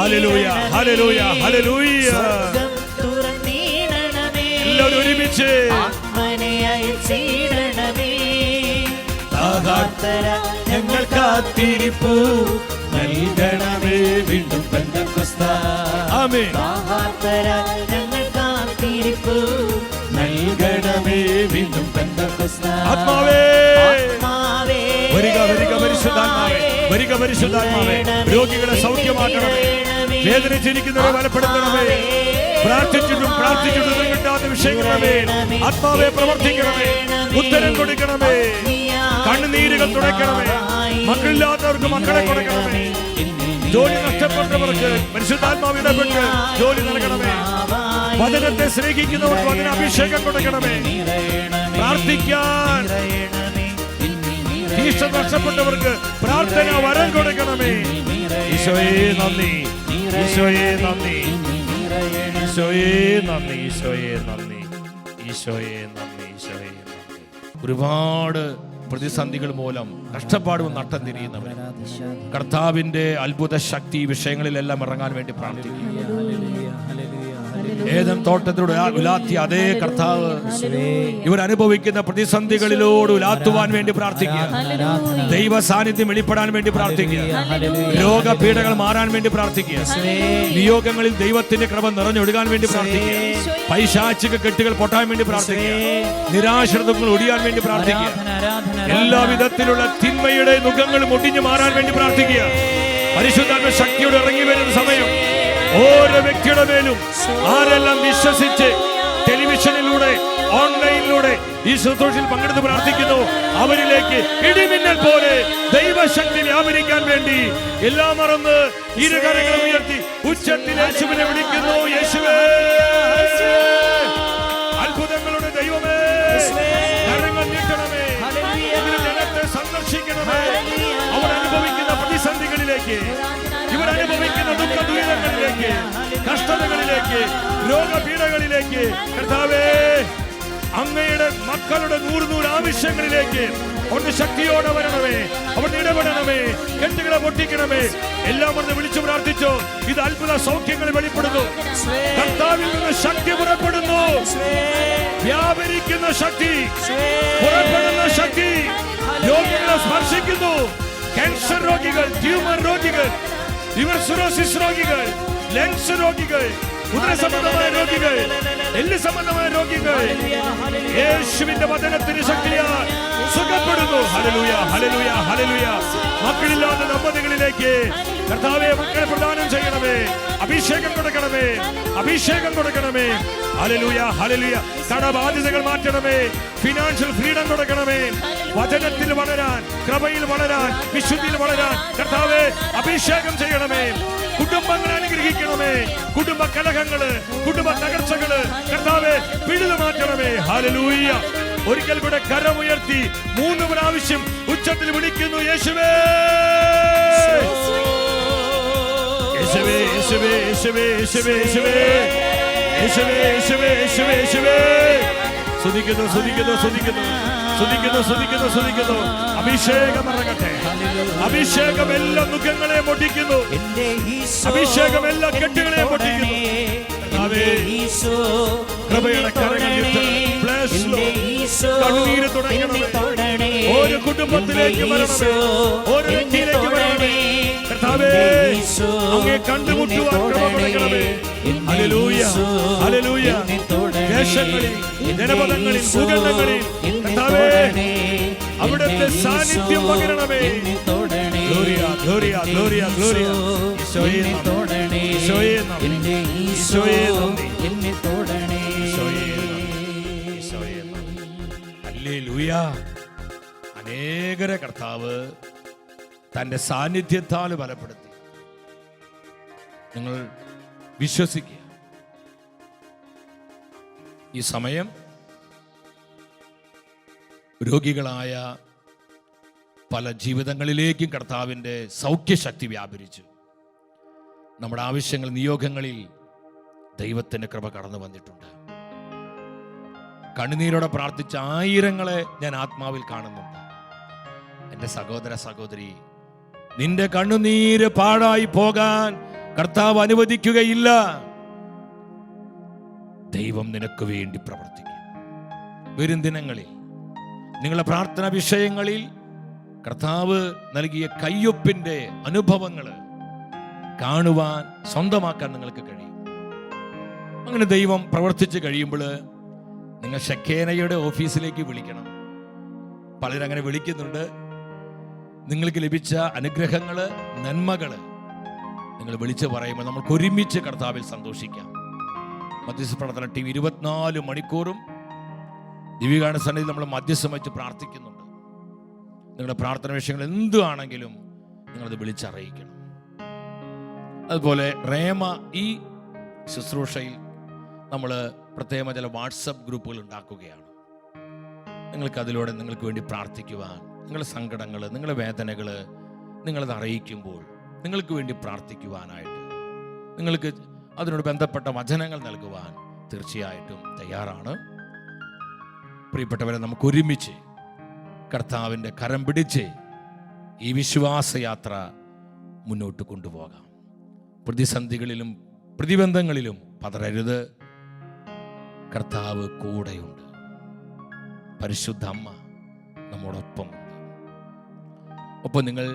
Hallelujah, hallelujah, hallelujah. എല്ലാവരും ഒരുമിച്ച് ഞങ്ങൾ കാത്തിരിപ്പു നൽകണമേ വീണ്ടും പെന്തക്കോസ്ത്. ആമേൻ. ഞങ്ങൾ കാത്തിരിപ്പു നൽകണമേ വീണ്ടും പെന്തക്കോസ്ത്. ആത്മാവേ വരിക, വരിക പരിശുദ്ധാത്മാവേ, വരിക പരിശുദ്ധാത്മാവേ. രോഗികളെ സൗഖ്യമാക്കണമേ, വേദനിച്ചിരിക്കുന്നവരെ ബലപ്പെടുത്തണമേ. പ്രാർത്ഥിച്ചിട്ടും പ്രാർത്ഥിച്ചിട്ടും കിട്ടാത്ത വിഷയങ്ങളെ ആത്മാവെ പ്രവർത്തിക്കണമേ. ഉത്തരം കൊടുക്കണമേ. കണ്ണുനീരുകൾ തുടയ്ക്കണമേ. മക്കളില്ലാത്തവർക്ക് മക്കളെ കൊടുക്കണമേ. ജോലി നഷ്ടപ്പെട്ടവർക്ക് പരിശുദ്ധാത്മാവ് ഇടപെട്ട് ജോലി നൽകണമേ. വചനത്തെ സ്നേഹിക്കുന്നവർക്ക് വചന അഭിഷേകം കൊടുക്കണമേ. പ്രാർത്ഥിക്കാൻ ഈശ്വര നഷ്ടപ്പെട്ടവർക്ക് പ്രാർത്ഥന വരം കൊടുക്കണമേ. ഈശോയെ നന്ദി, ഈശോയെ നന്ദി, ഈശോയെ നന്ദി, ഈശോയെ നന്ദി, ഈശോയെ നന്ദി, ഈശോയെ നന്ദി. ഒരുപാട് പ്രതിസന്ധികൾ മൂലം കഷ്ടപ്പാടും നട്ടം തിരിയുന്നവർ കർത്താവിന്റെ അത്ഭുത ശക്തി വിഷയങ്ങളിലെല്ലാം ഇറങ്ങാൻ വേണ്ടി പ്രാർത്ഥിക്കും. ഏദൻ തോട്ടത്തിലൂടെ ഉലാത്തിയ അതേ കർത്താവ് ഇവർ അനുഭവിക്കുന്ന പ്രതിസന്ധികളിലൂടെ ഉലാത്തുവാൻ വേണ്ടി പ്രാർത്ഥിക്കുക. ദൈവ സാന്നിധ്യം വെളിപ്പെടാൻ വേണ്ടി പ്രാർത്ഥിക്കുക. രോഗപീഠകൾ മാറാൻ വേണ്ടി പ്രാർത്ഥിക്കുക. നിയോഗങ്ങളിൽ ദൈവത്തിന്റെ കൃപ നിറഞ്ഞൊഴുകാൻ വേണ്ടി പ്രാർത്ഥിക്കുക. പൈശാചിക കെട്ടുകൾ പൊട്ടാൻ വേണ്ടി പ്രാർത്ഥിക്കുക. നിരാശകൾ ഒടിയാൻ വേണ്ടി പ്രാർത്ഥിക്കുക. എല്ലാവിധത്തിലുള്ള തിന്മയുടെ മുഖങ്ങളും ഒടിഞ്ഞു മാറാൻ വേണ്ടി പ്രാർത്ഥിക്കുക. പരിശുദ്ധാത്മ ശക്തിയോടെ ഇറങ്ങി വരുന്ന സമയം ഓരോ വ്യക്തിയുടെ മേലും ആരെല്ലാം വിശ്വസിച്ച് ടെലിവിഷനിലൂടെ ഓൺലൈനിലൂടെ ഈ ശുശ്രൂഷയിൽ പങ്കെടുത്ത് പ്രാർത്ഥിക്കുന്നു, അവരിലേക്ക് ഇടിമിന്നൽ പോലെ ദൈവശക്തി വ്യാപരിക്കാൻ വേണ്ടി എല്ലാം മറന്ന് ഇരുകരങ്ങളും ഉയർത്തി ഉച്ചത്തിൽ യേശുവിനെ വിളിക്കുന്നു. യേശുവേ, അത്ഭുതങ്ങളുടെ ദൈവമേ, കരങ്ങൾ നീട്ടണമേ. ജനത്തെ സന്ദർശിക്കണമേ. അവർ അനുഭവിക്കുന്ന പ്രതിസന്ധികളിലേക്ക്, ഇവർ അനുഭവിക്കുന്ന ദുഃഖ ദുരിതങ്ങളിലേക്ക്, കഷ്ടതകളിലേക്ക്, രോഗപീഠകളിലേക്ക് കർത്താവേ, അങ്ങയുടെ മക്കളുടെ 100 ആവശ്യങ്ങളിലേക്ക് ഒന്ന് ശക്തിയോടെ വരണമേ. അവിടെ ഇടപെടണമേ. കെട്ടുകളെ പൊട്ടിക്കണമേ. എല്ലാം ഒന്ന് വിളിച്ചു പ്രാർത്ഥിച്ചു. ഇത് അത്ഭുത സൗഖ്യങ്ങൾ വെളിപ്പെടുന്നു. കർത്താവിൽ നിന്ന് ശക്തി പുറപ്പെടുന്നു. വ്യാപരിക്കുന്ന ശക്തി, പുറപ്പെടുന്ന ശക്തി രോഗികളെ സ്പർശിക്കുന്നു. ക്യാൻസർ രോഗികൾ, ട്യൂമർ രോഗികൾ, ലിവർ സിറോസിസ് രോഗികൾ, ലങ്സ് രോഗികൾ, ഉദരസംബന്ധമായ രോഗികൾ, എല്ല് സംബന്ധമായ രോഗികൾ യേശുവിന്റെ വചനത്തിന് ശക്തിയാൽ സുഖപ്പെടുന്നു. Hallelujah, hallelujah, hallelujah. മക്കളില്ലാത്ത ദമ്പതികളിലേക്ക് കർത്താവേ മക്കളെ പ്രദാനം ചെയ്യണമേ. അഭിഷേകം കൊടുക്കണമേ, അഭിഷേകം കൊടുക്കണമേ. Hallelujah, hallelujah. കടബാധ്യതകൾ മാറ്റണമേ. ഫിനാൻഷ്യൽ ഫ്രീഡം കൊടുക്കണമേ. വചനത്തിൽ വളരാൻ, കൃപയിൽ വളരാൻ, വിശുദ്ധിയിൽ വളരാൻ കർത്താവേ അഭിഷേകം ചെയ്യണമേ. കുടുംബങ്ങളെ അനുഗ്രഹിക്കണമേ. കുടുംബ കലഹങ്ങള്, കുടുംബ തകർച്ചകള് കർത്താവേ പിഴുതു മാറ്റണമേ. ഹല്ലേലൂയ. ഒരിക്കൽ കൂടെ കരമുയർത്തി 3 പ്രാവശ്യം ഉച്ചത്തിൽ വിളിക്കുന്നു, യേശുവേ, യേശുവേ, യേശുവേ, യേശുവേ, യേശുവേ, യേശുവേ, യേശുവേ, യേശുവേ, യേശുവേ, യേശുവേ. സ്തുതിക്കുന്നു, സ്തുതിക്കുന്നു, സ്തുതിക്കുന്നു, സ്തുതിക്കുന്നു, സ്തുതിക്കുന്നു, സ്തുതിക്കുന്നു. അഭിഷേകം ഇറങ്ങട്ടെ. അഭിഷേകം എല്ലാ മുഖങ്ങളെ പൊട്ടിക്കുന്നു. അഭിഷേകം എല്ലാ കെട്ടുകളെ പൊട്ടിക്കുന്നു. കൃപയുടെ കരങ്ങൾ കണ്ണുനീര് തുടങ്ങണമേ. ഓരോ കുടുംബത്തിലേക്ക് വരണമേ, ഓരോ വ്യക്തിയിലേക്ക് വരണമേ. കർത്താവേ അങ്ങേ കണ്ടുമുട്ടുവാൻ കൃപ കൊടുക്കണമേ. Hallelujah, hallelujah. ദേശങ്ങളിൽ, ജനപദങ്ങളിൽ, ഭൂഖണ്ഡങ്ങളിൽ കർത്താവേ അവിടുത്തെ സാന്നിധ്യം പകരണമേ. ഗ്ലോറിയ, ഗ്ലോറിയ, ഗ്ലോറിയ, ഗ്ലോറിയ. ഈശോയെ നന്ദി, ഈശോയെ നന്ദി, ഈശോയെ നന്ദി, ഈശോയെ നന്ദി, ഈശോയെ നന്ദി. ഹല്ലേലൂയ. അനേകരെ കർത്താവ് തന്റെ സാന്നിധ്യത്താൽ ബലപ്പെടുത്തി. നിങ്ങൾ വിശ്വസിക്കുക. ഈ സമയം രോഗികളായ പല ജീവിതങ്ങളിലേക്കും കർത്താവിൻ്റെ സൗഖ്യശക്തി വ്യാപരിച്ചു. നമ്മുടെ ആവശ്യങ്ങൾ, നിയോഗങ്ങളിൽ ദൈവത്തിൻ്റെ കൃപ കടന്നു വന്നിട്ടുണ്ട്. കണ്ണുനീരോടെ പ്രാർത്ഥിച്ച ആയിരങ്ങളെ ഞാൻ ആത്മാവിൽ കാണുന്നുണ്ട്. എൻ്റെ സഹോദര സഹോദരി, നിന്റെ കണ്ണുനീര് പാഴായി പോകാൻ കർത്താവ് അനുവദിക്കുകയില്ല. ദൈവം നിനക്ക് വേണ്ടി പ്രവർത്തിക്കും. വരും ദിനങ്ങളിൽ നിങ്ങളുടെ പ്രാർത്ഥനാ വിഷയങ്ങളിൽ കർത്താവ് നൽകിയ കയ്യൊപ്പിന്റെ അനുഭവങ്ങൾ കാണുവാൻ, സ്വന്തമാക്കാൻ നിങ്ങൾക്ക് കഴിയും. അങ്ങനെ ദൈവം പ്രവർത്തിച്ച് കഴിയുമ്പോൾ നിങ്ങൾ ഷെക്കേനയുടെ ഓഫീസിലേക്ക് വിളിക്കണം. പലരും അങ്ങനെ വിളിക്കുന്നുണ്ട്. നിങ്ങൾക്ക് ലഭിച്ച അനുഗ്രഹങ്ങള്, നന്മകള് നിങ്ങൾ വിളിച്ചു പറയുമ്പോൾ നമ്മൾക്ക് ഒരുമിച്ച് കർത്താവിൽ സന്തോഷിക്കാം. മധ്യസ്ഥ പ്രാർത്ഥന ടീം 24 മണിക്കൂറും ദിവ്യകാരുണ്യ സന്നിധിയിൽ നമ്മൾ മധ്യസ്ഥം വെച്ച് പ്രാർത്ഥിക്കുന്നുണ്ട്. നിങ്ങളുടെ പ്രാർത്ഥന വിഷയങ്ങൾ എന്തുവാണെങ്കിലും നിങ്ങളത് വിളിച്ചറിയിക്കണം. അതുപോലെ റേമ ഈ ശുശ്രൂഷയിൽ നമ്മൾ പ്രത്യേകം ചില വാട്സപ്പ് ഗ്രൂപ്പുകൾ ഉണ്ടാക്കുകയാണ്. നിങ്ങൾക്ക് അതിലൂടെ നിങ്ങൾക്ക് വേണ്ടി പ്രാർത്ഥിക്കുവാൻ, നിങ്ങളുടെ സങ്കടങ്ങൾ, നിങ്ങളുടെ വേദനകൾ നിങ്ങളത് അറിയിക്കുമ്പോൾ നിങ്ങൾക്ക് വേണ്ടി പ്രാർത്ഥിക്കുവാനായിട്ട്, നിങ്ങൾക്ക് അതിനോട് ബന്ധപ്പെട്ട വചനങ്ങൾ നൽകുവാൻ തീർച്ചയായിട്ടും തയ്യാറാണ്. പ്രിയപ്പെട്ടവരെ, നമുക്ക് ഒരുമിച്ച് കർത്താവിൻ്റെ കരം പിടിച്ച് ഈ വിശ്വാസയാത്ര മുന്നോട്ട് കൊണ്ടുപോകാം. പ്രതിസന്ധികളിലും പ്രതിബന്ധങ്ങളിലും പതറരുത്. കർത്താവ് കൂടെയുണ്ട്. പരിശുദ്ധ അമ്മ നമ്മോടൊപ്പമുണ്ട്. ഒപ്പം നിങ്ങൾ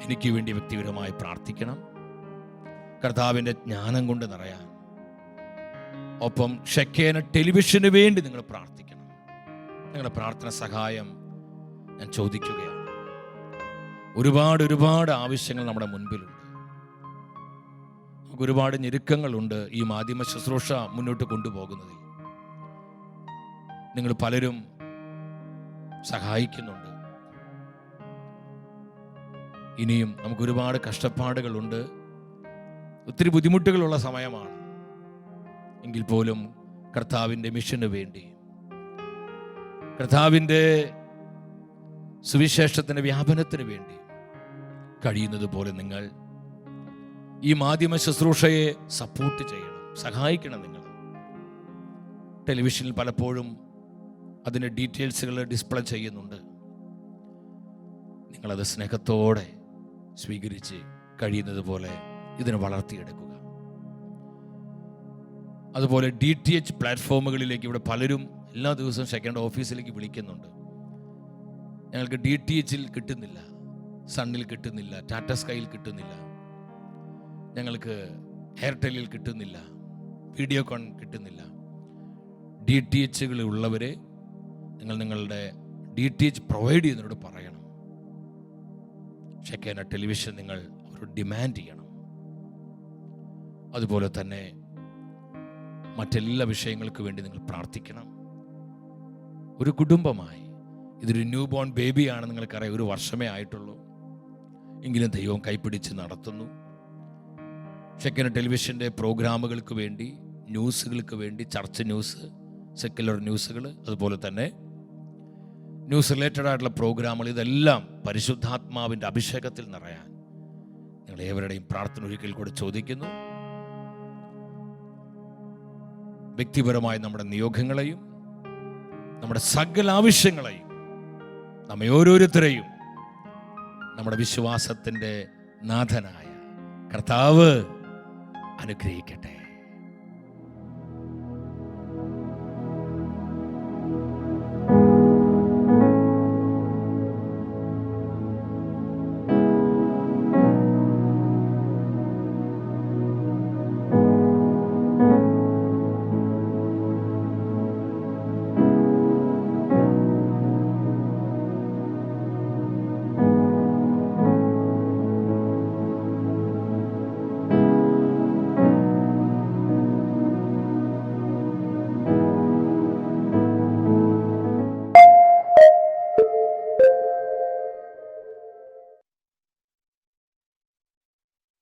എനിക്ക് വേണ്ടി വ്യക്തിപരമായി പ്രാർത്ഥിക്കണം. കർത്താവിൻ്റെ ജ്ഞാനം കൊണ്ട് നിറയാൻ. ഒപ്പം ഷെക്കേന ടെലിവിഷന് വേണ്ടി നിങ്ങൾ പ്രാർത്ഥിക്കണം. നിങ്ങളുടെ പ്രാർത്ഥന സഹായം ഞാൻ ചോദിക്കുകയാണ്. ഒരുപാട് ആവശ്യങ്ങൾ നമ്മുടെ മുൻപിലുണ്ട്. നമുക്ക് ഒരുപാട് ഞെരുക്കങ്ങളുണ്ട് ഈ മാധ്യമ ശുശ്രൂഷ മുന്നോട്ട് കൊണ്ടുപോകുന്നതിൽ. നിങ്ങൾ പലരും സഹായിക്കുന്നുണ്ട്. ഇനിയും നമുക്ക് ഒരുപാട് കഷ്ടപ്പാടുകളുണ്ട്. ഒത്തിരി ബുദ്ധിമുട്ടുകളുള്ള സമയമാണ്. എങ്കിൽ പോലും കർത്താവിൻ്റെ മിഷന് വേണ്ടി, കർത്താവിൻ്റെ സുവിശേഷത്തിൻ്റെ വ്യാപനത്തിന് വേണ്ടി കഴിയുന്നത് പോലെ നിങ്ങൾ ഈ മാധ്യമ ശുശ്രൂഷയെ സപ്പോർട്ട് ചെയ്യണം, സഹായിക്കണം. നിങ്ങൾ ടെലിവിഷനിൽ പലപ്പോഴും അതിൻ്റെ ഡീറ്റെയിൽസുകൾ ഡിസ്പ്ലേ ചെയ്യുന്നുണ്ട്. നിങ്ങളത് സ്നേഹത്തോടെ സ്വീകരിച്ച് കഴിയുന്നത് പോലെ ഇതിനെ വളർത്തിയെടുക്കുക. അതുപോലെ DTH പ്ലാറ്റ്ഫോമുകളിലേക്ക് ഇവിടെ പലരും എല്ലാ ദിവസവും ഷെക്കേൻ്റെ ഓഫീസിലേക്ക് വിളിക്കുന്നുണ്ട്. ഞങ്ങൾക്ക് DTHൽ കിട്ടുന്നില്ല, സണ്ണിൽ കിട്ടുന്നില്ല, ടാറ്റ സ്കൈയിൽ കിട്ടുന്നില്ല, ഞങ്ങൾക്ക് എയർടെല്ലിൽ കിട്ടുന്നില്ല, വീഡിയോകോൺ കിട്ടുന്നില്ല. DTHകൾ ഉള്ളവരെ നിങ്ങൾ നിങ്ങളുടെ DTH പ്രൊവൈഡ് ചെയ്യുന്നവരോട് പറയണം. ഷെക്കേന ടെലിവിഷൻ നിങ്ങൾ ഒരു ഡിമാൻഡ് ചെയ്യണം. അതുപോലെ തന്നെ മറ്റെല്ലാ വിഷയങ്ങൾക്ക് വേണ്ടി നിങ്ങൾ പ്രാർത്ഥിക്കണം. ഒരു കുടുംബമായി, ഇതൊരു ന്യൂ ബോൺ ബേബിയാണ്, നിങ്ങൾക്കറിയാം, 1 വർഷമേ ആയിട്ടുള്ളൂ. എങ്കിലും ദൈവം കൈപ്പിടിച്ച് നടത്തുന്നു. ഷെക്കേന ടെലിവിഷൻ്റെ പ്രോഗ്രാമുകൾക്ക് വേണ്ടി, ന്യൂസുകൾക്ക് വേണ്ടി, ചർച്ച് ന്യൂസ്, സെക്യുലർ ന്യൂസുകൾ, അതുപോലെ തന്നെ ന്യൂസ് റിലേറ്റഡ് ആയിട്ടുള്ള പ്രോഗ്രാമുകൾ, ഇതെല്ലാം പരിശുദ്ധാത്മാവിൻ്റെ അഭിഷേകത്തിൽ നിറയാൻ നിങ്ങൾ ഏവരുടെയും പ്രാർത്ഥന ഒരിക്കൽ കൂടെ ചോദിക്കുന്നു. വ്യക്തിപരമായ നമ്മുടെ നിയോഗങ്ങളെയും നമ്മുടെ സകല ആവശ്യങ്ങളെയും നമ്മെ ഓരോരുത്തരെയും നമ്മുടെ വിശ്വാസത്തിൻ്റെ നാഥനായ കർത്താവ് അനുഗ്രഹിക്കട്ടെ.